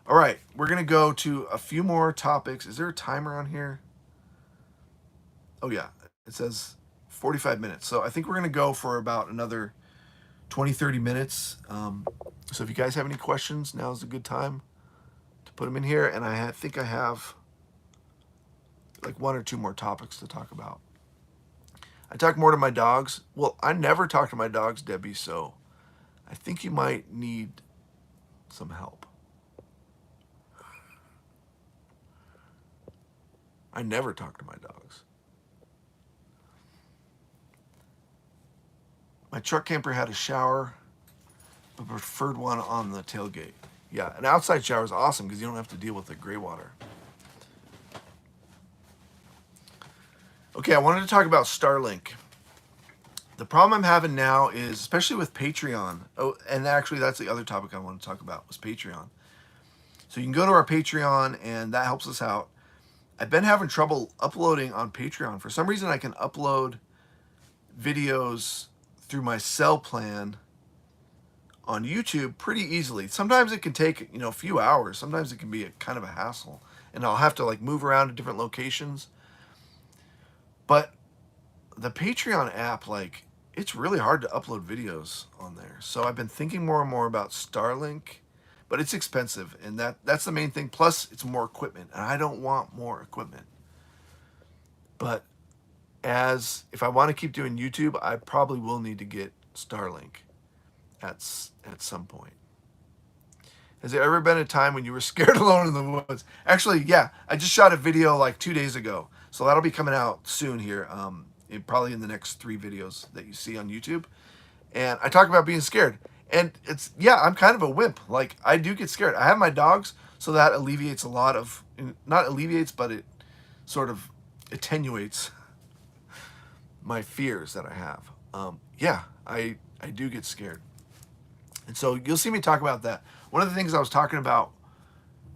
Speaker 1: All right, we're going to go to a few more topics. Is there a timer on here? Oh, yeah. It says 45 minutes. So I think we're going to go for about another 20, 30 minutes. So if you guys have any questions, now's a good time to put them in here. And think I have like one or two more topics to talk about. I talk more to my dogs. Well, I never talk to my dogs, Debbie, so I think you might need some help. I never talk to my dogs. My truck camper had a shower, but preferred one on the tailgate. Yeah, an outside shower is awesome because you don't have to deal with the gray water. Okay, I wanted to talk about Starlink. The problem I'm having now is, especially with Patreon, oh, and actually that's the other topic I want to talk about was Patreon. So you can go to our Patreon and that helps us out. I've been having trouble uploading on Patreon. For some reason I can upload videos through my cell plan on YouTube pretty easily. Sometimes it can take, you know, a few hours. Sometimes it can be a kind of a hassle. And I'll have to like move around to different locations. But the Patreon app, like, it's really hard to upload videos on there. So I've been thinking more and more about Starlink, but it's expensive, and that's the main thing. Plus, it's more equipment, and I don't want more equipment. But if I want to keep doing YouTube, I probably will need to get Starlink at some point. Has there ever been a time when you were scared alone in the woods? Actually, yeah. I just shot a video like 2 days ago, so that'll be coming out soon here. Probably in the next 3 videos that you see on YouTube. And I talk about being scared. And I'm kind of a wimp. Like, I do get scared. I have my dogs, so that alleviates a lot of, not alleviates, but it sort of attenuates my fears that I have. I do get scared. And so you'll see me talk about that. One of the things I was talking about,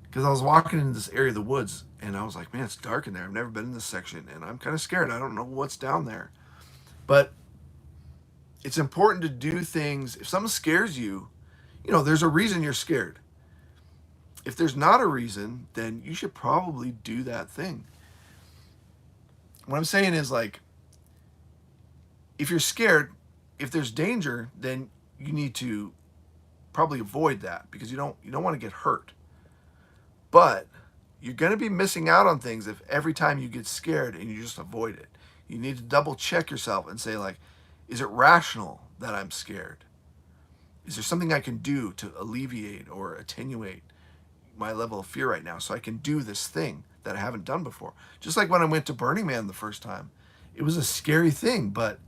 Speaker 1: because I was walking in this area of the woods, and I was like, man, it's dark in there. I've never been in this section, and I'm kind of scared. I don't know what's down there. But it's important to do things. If something scares you, you know, there's a reason you're scared. If there's not a reason, then you should probably do that thing. What I'm saying is, like, if you're scared, if there's danger, then you need to probably avoid that because you don't want to get hurt. But you're going to be missing out on things if every time you get scared and you just avoid it. You need to double check yourself and say, like, is it rational that I'm scared? Is there something I can do to alleviate or attenuate my level of fear right now so I can do this thing that I haven't done before? Just like when I went to Burning Man the first time. It was a scary thing, but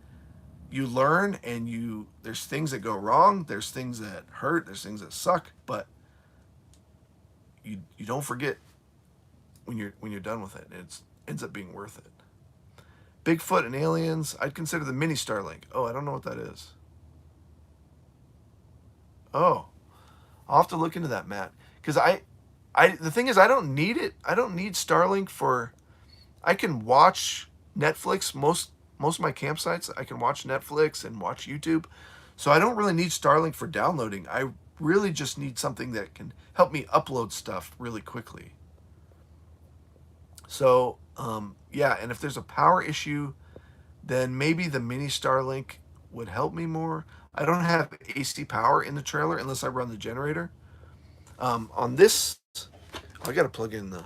Speaker 1: you learn, and there's things that go wrong, there's things that hurt, there's things that suck, but you don't forget when you're done with it. It ends up being worth it. Bigfoot and aliens, I'd consider the mini Starlink. Oh, I don't know what that is. Oh, I'll have to look into that, Matt. Because the thing is, I don't need it. I don't need Starlink I can watch Netflix. Most of my campsites, I can watch Netflix and watch YouTube. So I don't really need Starlink for downloading. I really just need something that can help me upload stuff really quickly. So, and if there's a power issue, then maybe the mini Starlink would help me more. I don't have AC power in the trailer unless I run the generator. On this, I got to plug in the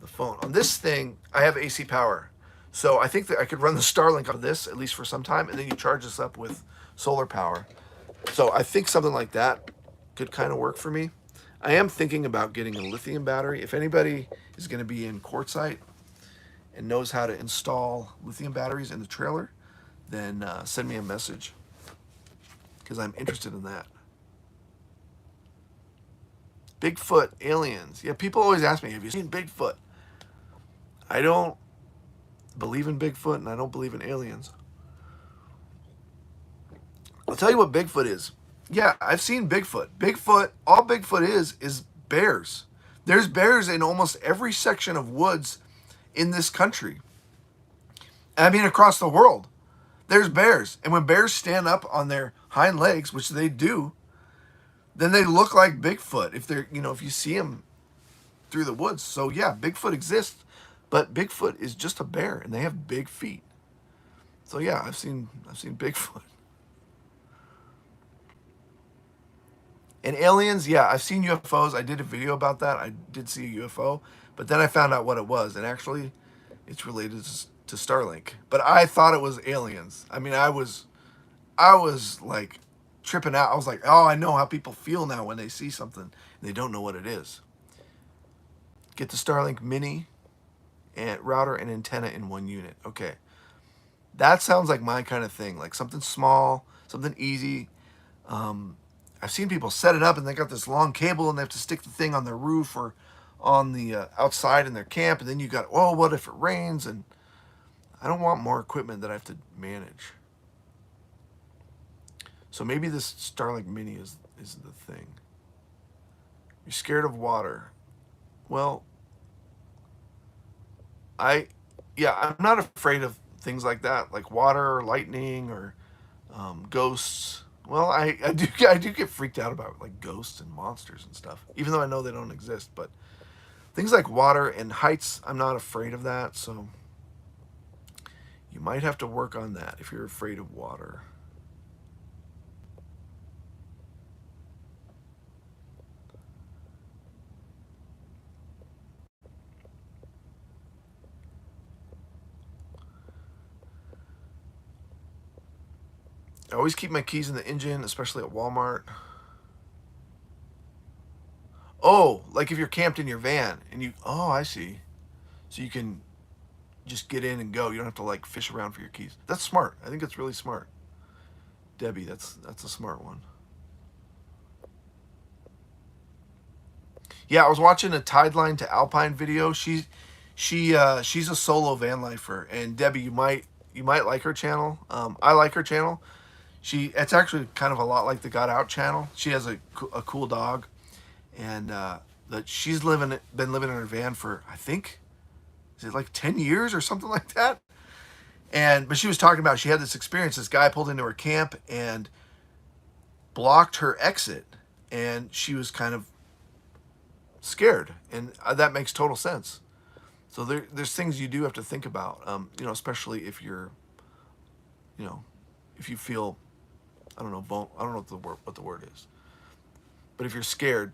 Speaker 1: phone. On this thing, I have AC power. So I think that I could run the Starlink on this, at least for some time, and then you charge this up with solar power. So I think something like that could kind of work for me. I am thinking about getting a lithium battery. If anybody is going to be in Quartzsite and knows how to install lithium batteries in the trailer, then send me a message because I'm interested in that. Bigfoot, aliens. Yeah, people always ask me, have you seen Bigfoot? I don't believe in Bigfoot and I don't believe in aliens. I'll tell you what Bigfoot is. Yeah, I've seen Bigfoot. All Bigfoot is bears. There's bears in almost every section of woods in this country. I mean, across the world. There's bears. And when bears stand up on their hind legs, which they do, then they look like Bigfoot if they're, if you see them through the woods. So yeah, Bigfoot exists, but Bigfoot is just a bear and they have big feet. So yeah, I've seen Bigfoot. And aliens, yeah, I've seen UFOs. I did a video about that. I did see a UFO, but then I found out what it was, and actually, it's related to Starlink. But I thought it was aliens. I mean, I was like tripping out. I was like, oh, I know how people feel now when they see something and they don't know what it is. Get the Starlink Mini and router and antenna in one unit. Okay, that sounds like my kind of thing. Like something small, something easy. I've seen people set it up and they got this long cable and they have to stick the thing on their roof or on the outside in their camp. And then you got, oh, what if it rains? And I don't want more equipment that I have to manage. So maybe this Starlink Mini is the thing. You're scared of water. Well, I'm not afraid of things like that, like water or lightning or ghosts. Well, I do get freaked out about like ghosts and monsters and stuff, even though I know they don't exist. But things like water and heights, I'm not afraid of that. So you might have to work on that if you're afraid of water. I always keep my keys in the engine, especially at Walmart. Oh, like if you're camped in your van and oh, I see. So you can just get in and go. You don't have to like fish around for your keys. That's smart. I think that's really smart. Debbie, that's a smart one. Yeah, I was watching a Tideline to Alpine video. She's a solo van lifer, and Debbie, you might like her channel. I like her channel. It's actually kind of a lot like the Got Out channel. She has a cool dog, and that she's been living in her van for, I think, is it like 10 years or something like that? But she was talking about she had this experience. This guy pulled into her camp and blocked her exit, and she was kind of scared, and that makes total sense. So there's things you do have to think about, especially if you're, if you feel, I don't know, I don't know what the word is, but if you're scared,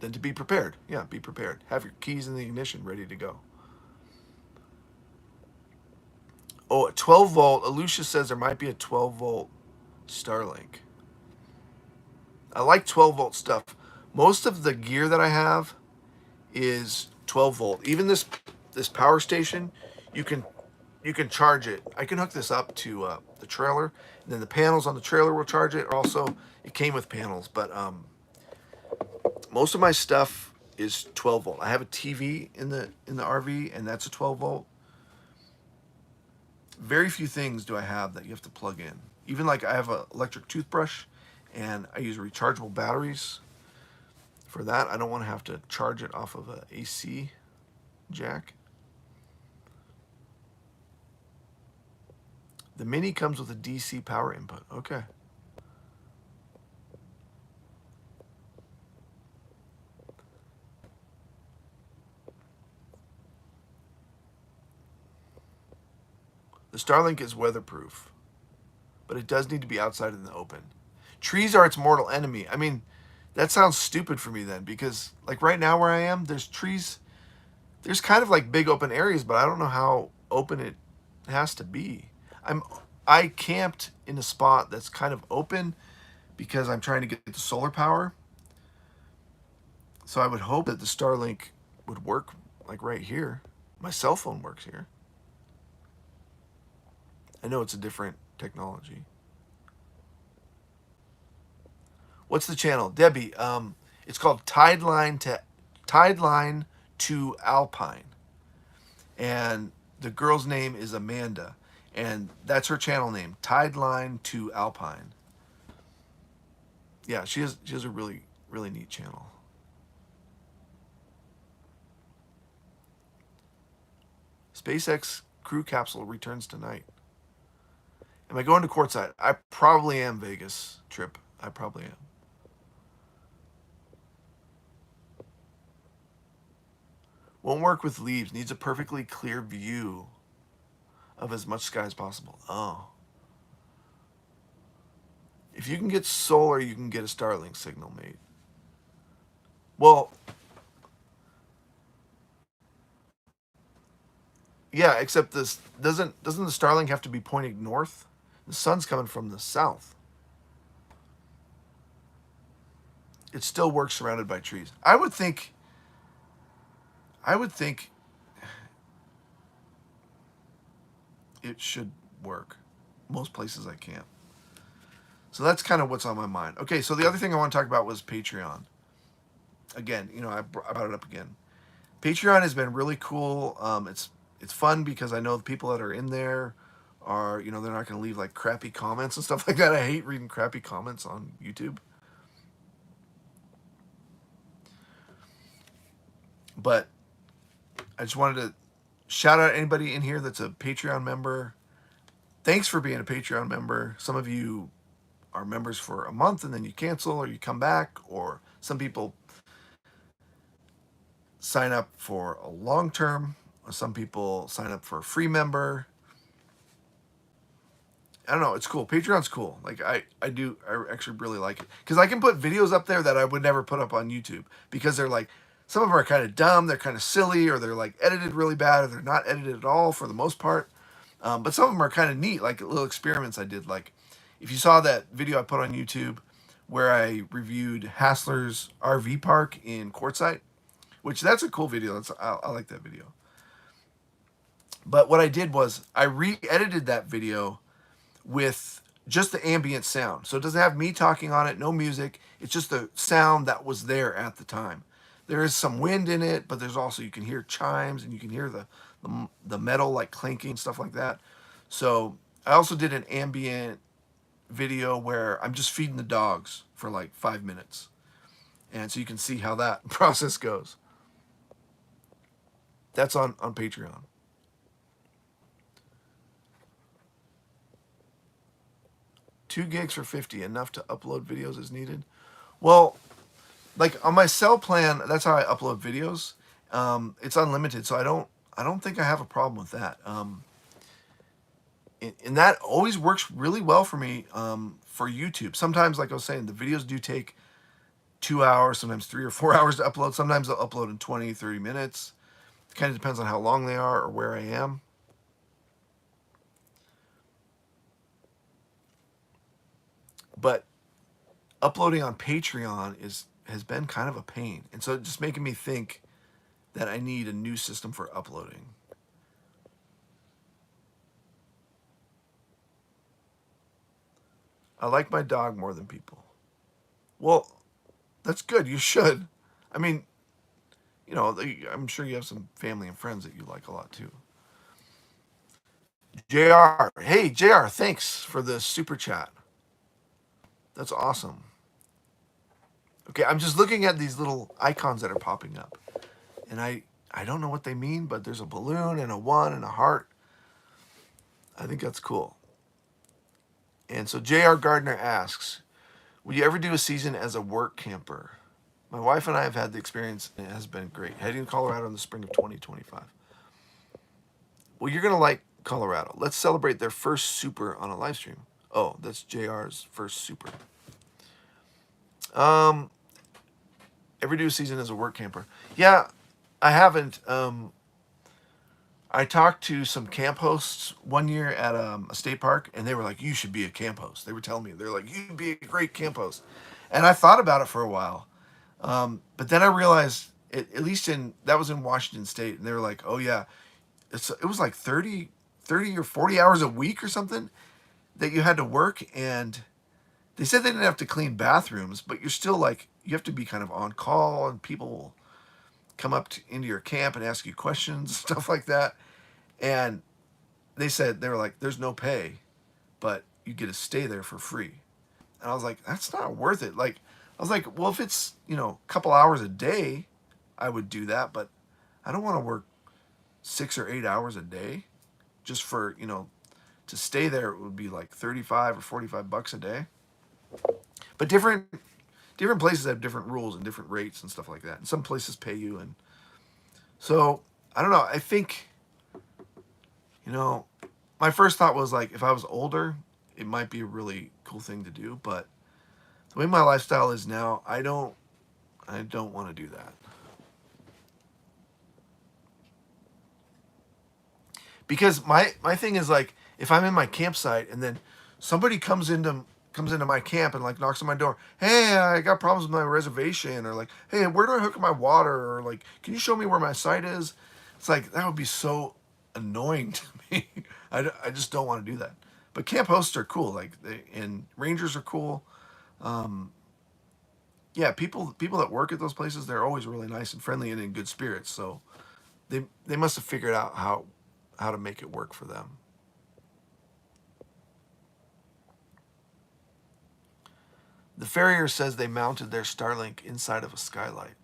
Speaker 1: then to be prepared. Yeah, be prepared. Have your keys in the ignition ready to go. Oh, a 12 volt. Alucia says there might be a 12 volt Starlink. I like 12 volt stuff. Most of the gear that I have is 12 volt. Even this power station, you can charge it. I can hook this up to the trailer, and then the panels on the trailer will charge it. Also, it came with panels, but most of my stuff is 12 volt. I have a TV in the RV, and that's a 12 volt. Very few things do I have that you have to plug in. Even like I have an electric toothbrush, and I use rechargeable batteries for that. I don't want to have to charge it off of a AC jack. The Mini comes with a DC power input. Okay. The Starlink is weatherproof, but it does need to be outside in the open. Trees are its mortal enemy. I mean, that sounds stupid for me then, because like right now where I am, there's trees. There's kind of like big open areas, but I don't know how open it has to be. I camped in a spot that's kind of open because I'm trying to get the solar power. So I would hope that the Starlink would work like right here. My cell phone works here. I know it's a different technology. What's the channel, Debbie? It's called Tideline to Alpine, and the girl's name is Amanda, and that's her channel name, Tideline to Alpine. Yeah, she has a really neat channel. SpaceX crew capsule returns tonight. Am I going to courtside? I probably am. Vegas trip. I probably am. Won't work with leaves. Needs a perfectly clear view of as much sky as possible. Oh. If you can get solar, you can get a Starlink signal, mate. Well, yeah, except this doesn't the Starlink have to be pointing north? The sun's coming from the south. It still works surrounded by trees. I would think it should work. Most places I can't. So that's kind of what's on my mind. Okay, so the other thing I want to talk about was Patreon. Again, I brought it up again. Patreon has been really cool. It's fun because I know the people that are in there are, they're not going to leave like crappy comments and stuff like that. I hate reading crappy comments on YouTube. But I just wanted to shout out anybody in here that's a Patreon member. Thanks for being a Patreon member. Some of you are members for a month and then you cancel or you come back, or some people sign up for a long term, or some people sign up for a free member. I don't know. It's cool. Patreon's cool. Like I actually really like it because I can put videos up there that I would never put up on YouTube because they're like, some of them are kind of dumb, they're kind of silly, or they're like edited really bad, or they're not edited at all for the most part. But some of them are kind of neat, like little experiments I did. Like if you saw that video I put on YouTube where I reviewed Hassler's RV park in Quartzsite, which that's a cool video. I like that video. But what I did was I re-edited that video with just the ambient sound. So it doesn't have me talking on it, no music. It's just the sound that was there at the time. There is some wind in it, but there's also, you can hear chimes and you can hear the metal like clanking, stuff like that. So I also did an ambient video where I'm just feeding the dogs for like 5 minutes. And so you can see how that process goes. That's on Patreon. $2 gigs for 50, enough to upload videos as needed. Well, like on my cell plan, that's how I upload videos. It's unlimited, so I don't think I have a problem with that. And that always works really well for me for YouTube. Sometimes, like I was saying, the videos do take 2 hours, sometimes 3 or 4 hours to upload. Sometimes they'll upload in 20, 30 minutes. It kind of depends on how long they are or where I am. But uploading on Patreon has been kind of a pain. And so it's just making me think that I need a new system for uploading. I like my dog more than people. Well, that's good. You should. I mean, I'm sure you have some family and friends that you like a lot too. JR. Hey, JR, thanks for the super chat. That's awesome. Okay, I'm just looking at these little icons that are popping up. And I don't know what they mean, but there's a balloon and a 1 and a heart. I think that's cool. And so J.R. Gardner asks, would you ever do a season as a work camper? My wife and I have had the experience, and it has been great. Heading to Colorado in the spring of 2025. Well, you're going to like Colorado. Let's celebrate their first super on a live stream. Oh, that's JR's first super. Ever do a season as a work camper? Yeah, I haven't. I talked to some camp hosts one year at a state park, and they were like, "You should be a camp host." They were telling me they're like, "You'd be a great camp host," and I thought about it for a while, but then I realized, at least in that was in Washington State, and they were like, "Oh yeah, it was like 30 or 40 hours a week or something that you had to work," and they said they didn't have to clean bathrooms, but you're still like you have to be kind of on call, and people will come up into your camp and ask you questions, stuff like that, and they said they were like, "There's no pay, but you get to stay there for free." And I was like, "That's not worth it." Like, I was like, "Well, if it's a couple hours a day, I would do that, but I don't want to work 6 or 8 hours a day just for to stay there. It would be like 35 or 45 bucks a day." But different places have different rules and different rates and stuff like that. And some places pay you, and so I don't know. I think you know my first thought was like if I was older, it might be a really cool thing to do. But the way my lifestyle is now, I don't want to do that. Because my thing is like if I'm in my campsite and then somebody comes into my camp and like knocks on my door, "Hey, I got problems with my reservation," or like, "Hey, where do I hook up my water?" or like, "Can you show me where my site is?" It's like that would be so annoying to me. I just don't want to do that. But camp hosts are cool, like and rangers are cool. Um, yeah, people that work at those places, they're always really nice and friendly and in good spirits. So they must have figured out how to make it work for them. The farrier says they mounted their Starlink inside of a skylight.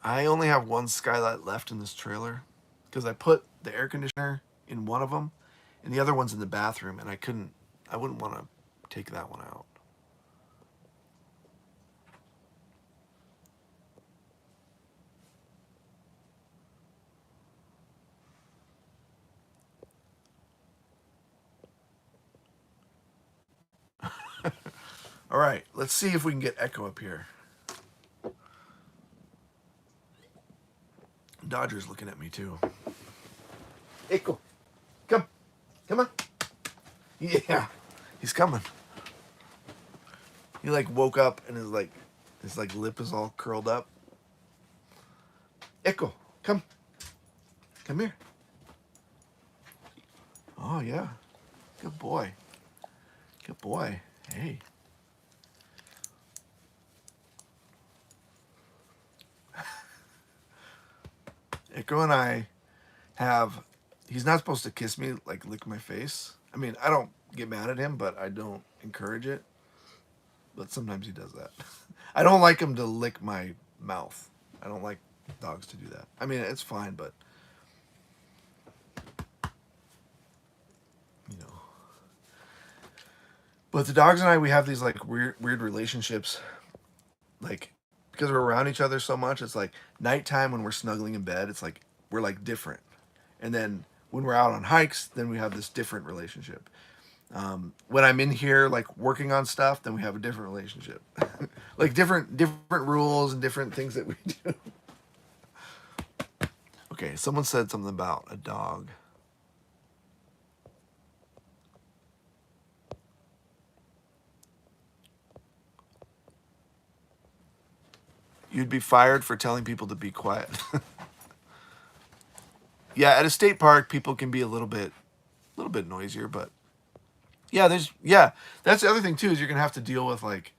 Speaker 1: I only have one skylight left in this trailer because I put the air conditioner in one of them and the other one's in the bathroom, and I wouldn't want to take that one out. All right, let's see if we can get echo up here. Dodger's looking at me too. Echo, come, come on. Yeah, he's coming. He like woke up and his lip is all curled up. Echo, come here. Oh yeah, good boy, good boy. Hey, Echo and I have. He's not supposed to kiss me, like lick my face. I mean, I don't get mad at him, but I don't encourage it. But sometimes he does that. I don't like him to lick my mouth. I don't like dogs to do that. I mean, it's fine, but you know. But the dogs and I, we have these like weird relationships. Like because we're around each other so much, it's like nighttime when we're snuggling in bed. It's like we're like different, and then when we're out on hikes, then we have this different relationship. When I'm in here like working on stuff, then we have a different relationship, like different rules and different things that we do. Okay, someone said something about a dog. You'd be fired for telling people to be quiet. Yeah, at a state park, people can be a little bit noisier, but yeah, that's the other thing too is you're gonna have to deal with like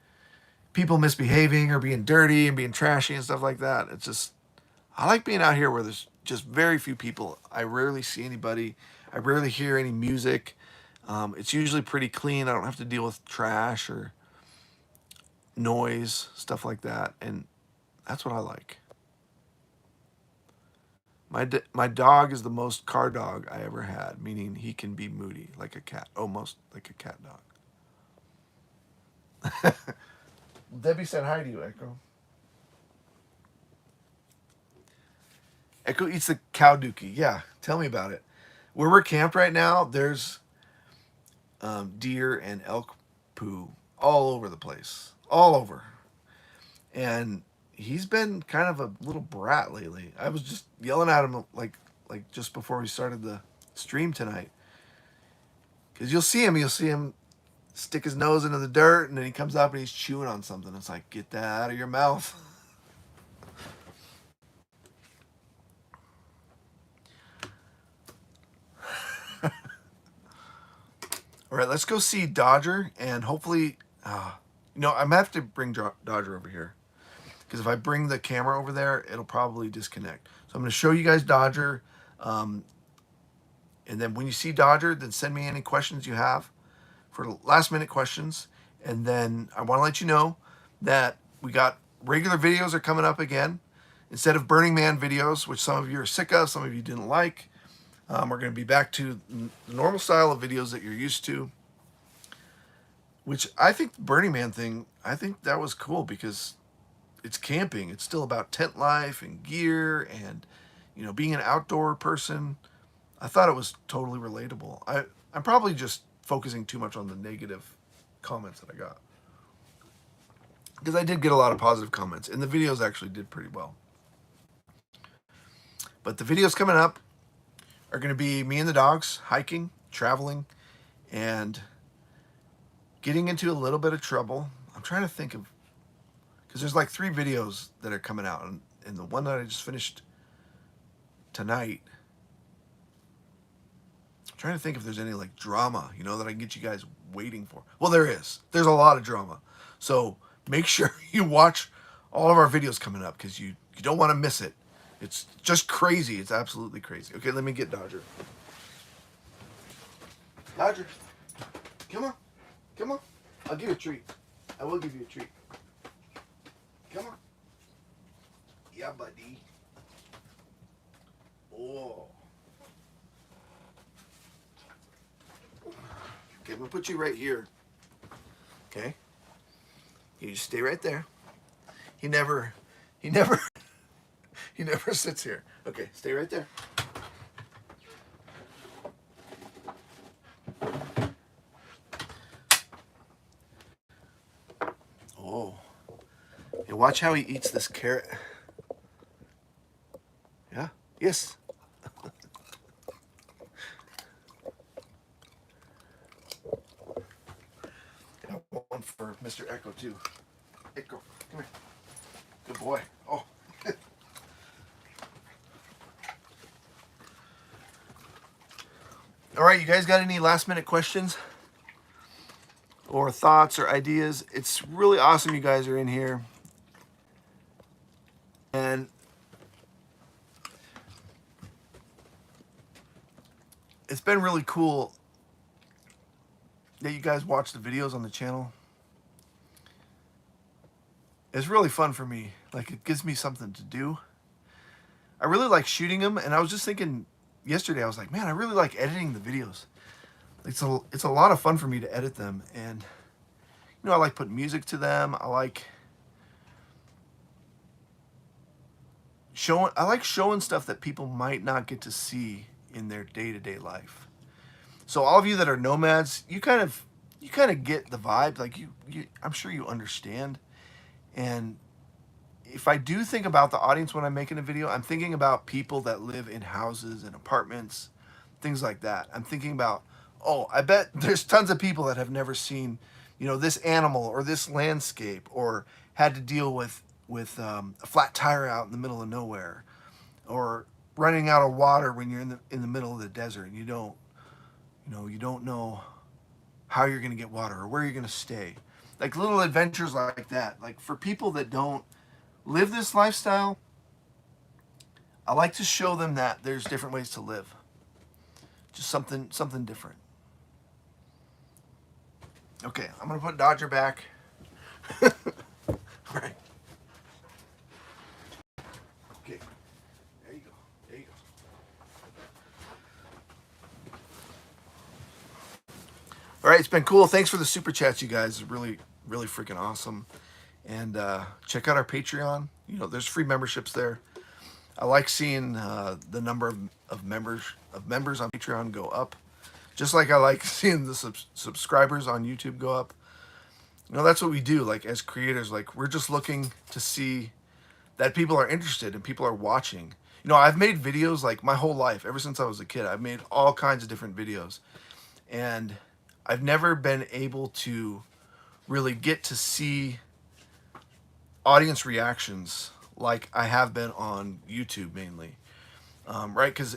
Speaker 1: people misbehaving or being dirty and being trashy and stuff like that. It's just I like being out here where there's just very few people. I rarely see anybody. I rarely hear any music. It's usually pretty clean. I don't have to deal with trash or noise, stuff like that, and that's what I like. My dog is the most car dog I ever had, meaning he can be moody like a cat, almost like a cat dog. Debbie said hi to you, Echo. Echo eats the cow dookie. Yeah, tell me about it. Where we're camped right now, there's deer and elk poo all over the place, all over. And he's been kind of a little brat lately. I was just yelling at him like just before we started the stream tonight. Because you'll see him stick his nose into the dirt, and then he comes up and he's chewing on something. It's like, get that out of your mouth. All right, let's go see Dodger, and hopefully, I'm gonna have to bring Dodger over here, because if I bring the camera over there, it'll probably disconnect. So I'm gonna show you guys Dodger, and then when you see Dodger, then send me any questions you have for last minute questions. And then I want to let you know that we got regular videos are coming up again. Instead of Burning Man videos, which some of you are sick of, some of you didn't like, we're going to be back to the normal style of videos that you're used to. Which I think the Burning Man thing, I think that was cool because it's camping. It's still about tent life and gear and, being an outdoor person. I thought it was totally relatable. I'm probably just focusing too much on the negative comments that I got. Because I did get a lot of positive comments, and the videos actually did pretty well. But the videos coming up are going to be me and the dogs hiking, traveling, and getting into a little bit of trouble. I'm trying to think of, because there's like 3 videos that are coming out, and the one that I just finished tonight, I'm trying to think if there's any like drama, that I can get you guys waiting for. Well, there is. There's a lot of drama. So make sure you watch all of our videos coming up, because you don't want to miss it. It's just crazy. It's absolutely crazy. Okay, let me get Dodger. Dodger, come on. Come on. I'll give you a treat. I will give you a treat. Come on. Yeah, buddy. Oh. Okay, I'm gonna put you right here. Okay? You just stay right there. He never sits here. Okay, stay right there. Oh. And watch how he eats this carrot. Yeah? Yes. One for Mr. Echo too. Echo, come here. Good boy. Oh. All right, you guys got any last minute questions or thoughts or ideas? It's really awesome you guys are in here. And it's been really cool that you guys watch the videos on the channel. It's really fun for me. Like, it gives me something to do. I really like shooting them, and I was just thinking yesterday, I was like, man, I really like editing the videos. It's a lot of fun for me to edit them, and I like putting music to them. I like showing stuff that people might not get to see in their day-to-day life. So all of you that are nomads, you kind of get the vibe. Like I'm sure you understand. And if I do think about the audience when I'm making a video, I'm thinking about people that live in houses and apartments, things like that. I'm thinking about, I bet there's tons of people that have never seen, this animal or this landscape, or had to deal with a flat tire out in the middle of nowhere, or running out of water when you're in the middle of the desert and you don't know how you're going to get water or where you're going to stay. Like little adventures like that. Like for people that don't live this lifestyle, I like to show them that there's different ways to live. Just something different. Okay, I'm going to put Dodger back. All right. Okay. There you go. There you go. All right, it's been cool. Thanks for the super chats, you guys. It's really, really freaking awesome. And check out our Patreon. There's free memberships there. I like seeing the number of members on Patreon go up. Just like I like seeing the subscribers on YouTube go up. That's what we do. Like as creators, like we're just looking to see that people are interested and people are watching. I've made videos like my whole life, ever since I was a kid. I've made all kinds of different videos, and I've never been able to really get to see audience reactions like I have been on YouTube mainly, right? Because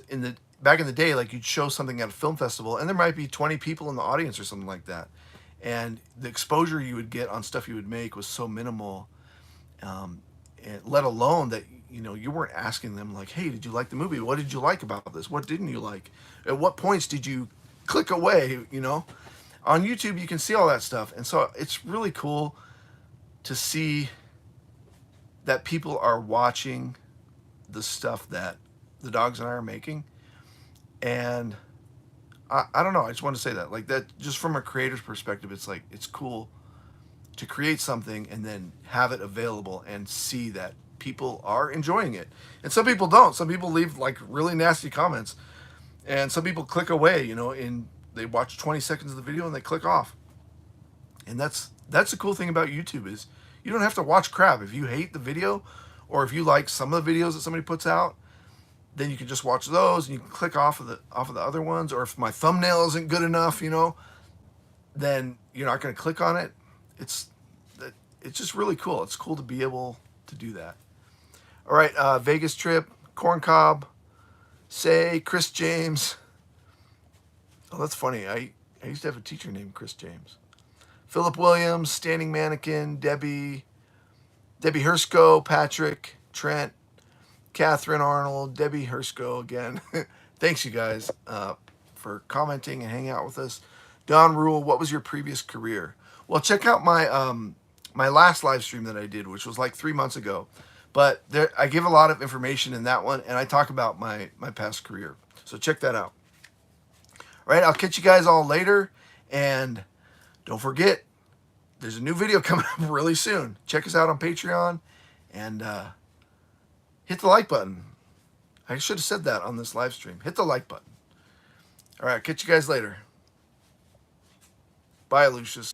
Speaker 1: back in the day, like you'd show something at a film festival, and there might be 20 people in the audience or something like that, and the exposure you would get on stuff you would make was so minimal, and let alone that you weren't asking them like, hey, did you like the movie? What did you like about this? What didn't you like? At what points did you click away? On YouTube you can see all that stuff, and so it's really cool to see that people are watching the stuff that the dogs and I are making. And I don't know, I just want to say that, like, that just from a creator's perspective, it's like it's cool to create something and then have it available and see that people are enjoying it. And some people don't. Some people leave like really nasty comments, and some people click away, and they watch 20 seconds of the video and they click off. And that's the cool thing about YouTube is you don't have to watch crap. If you hate the video, or if you like some of the videos that somebody puts out, then you can just watch those and you can click off of the other ones. Or if my thumbnail isn't good enough, then you're not going to click on it. It's just really cool. It's cool to be able to do that. All right, Vegas trip, corncob, say Chris James. Oh, that's funny. I used to have a teacher named Chris James. Philip Williams, Standing Mannequin, Debbie Hersko, Patrick, Trent, Catherine Arnold, Debbie Hersko again. Thanks, you guys, for commenting and hanging out with us. Don Rule, what was your previous career? Well, check out my my last live stream that I did, which was like 3 months ago. But I give a lot of information in that one, and I talk about my past career. So check that out. All right, I'll catch you guys all later, and don't forget, there's a new video coming up really soon. Check us out on Patreon, and hit the like button. I should have said that on this live stream. Hit the like button. All right, catch you guys later. Bye, Lucius.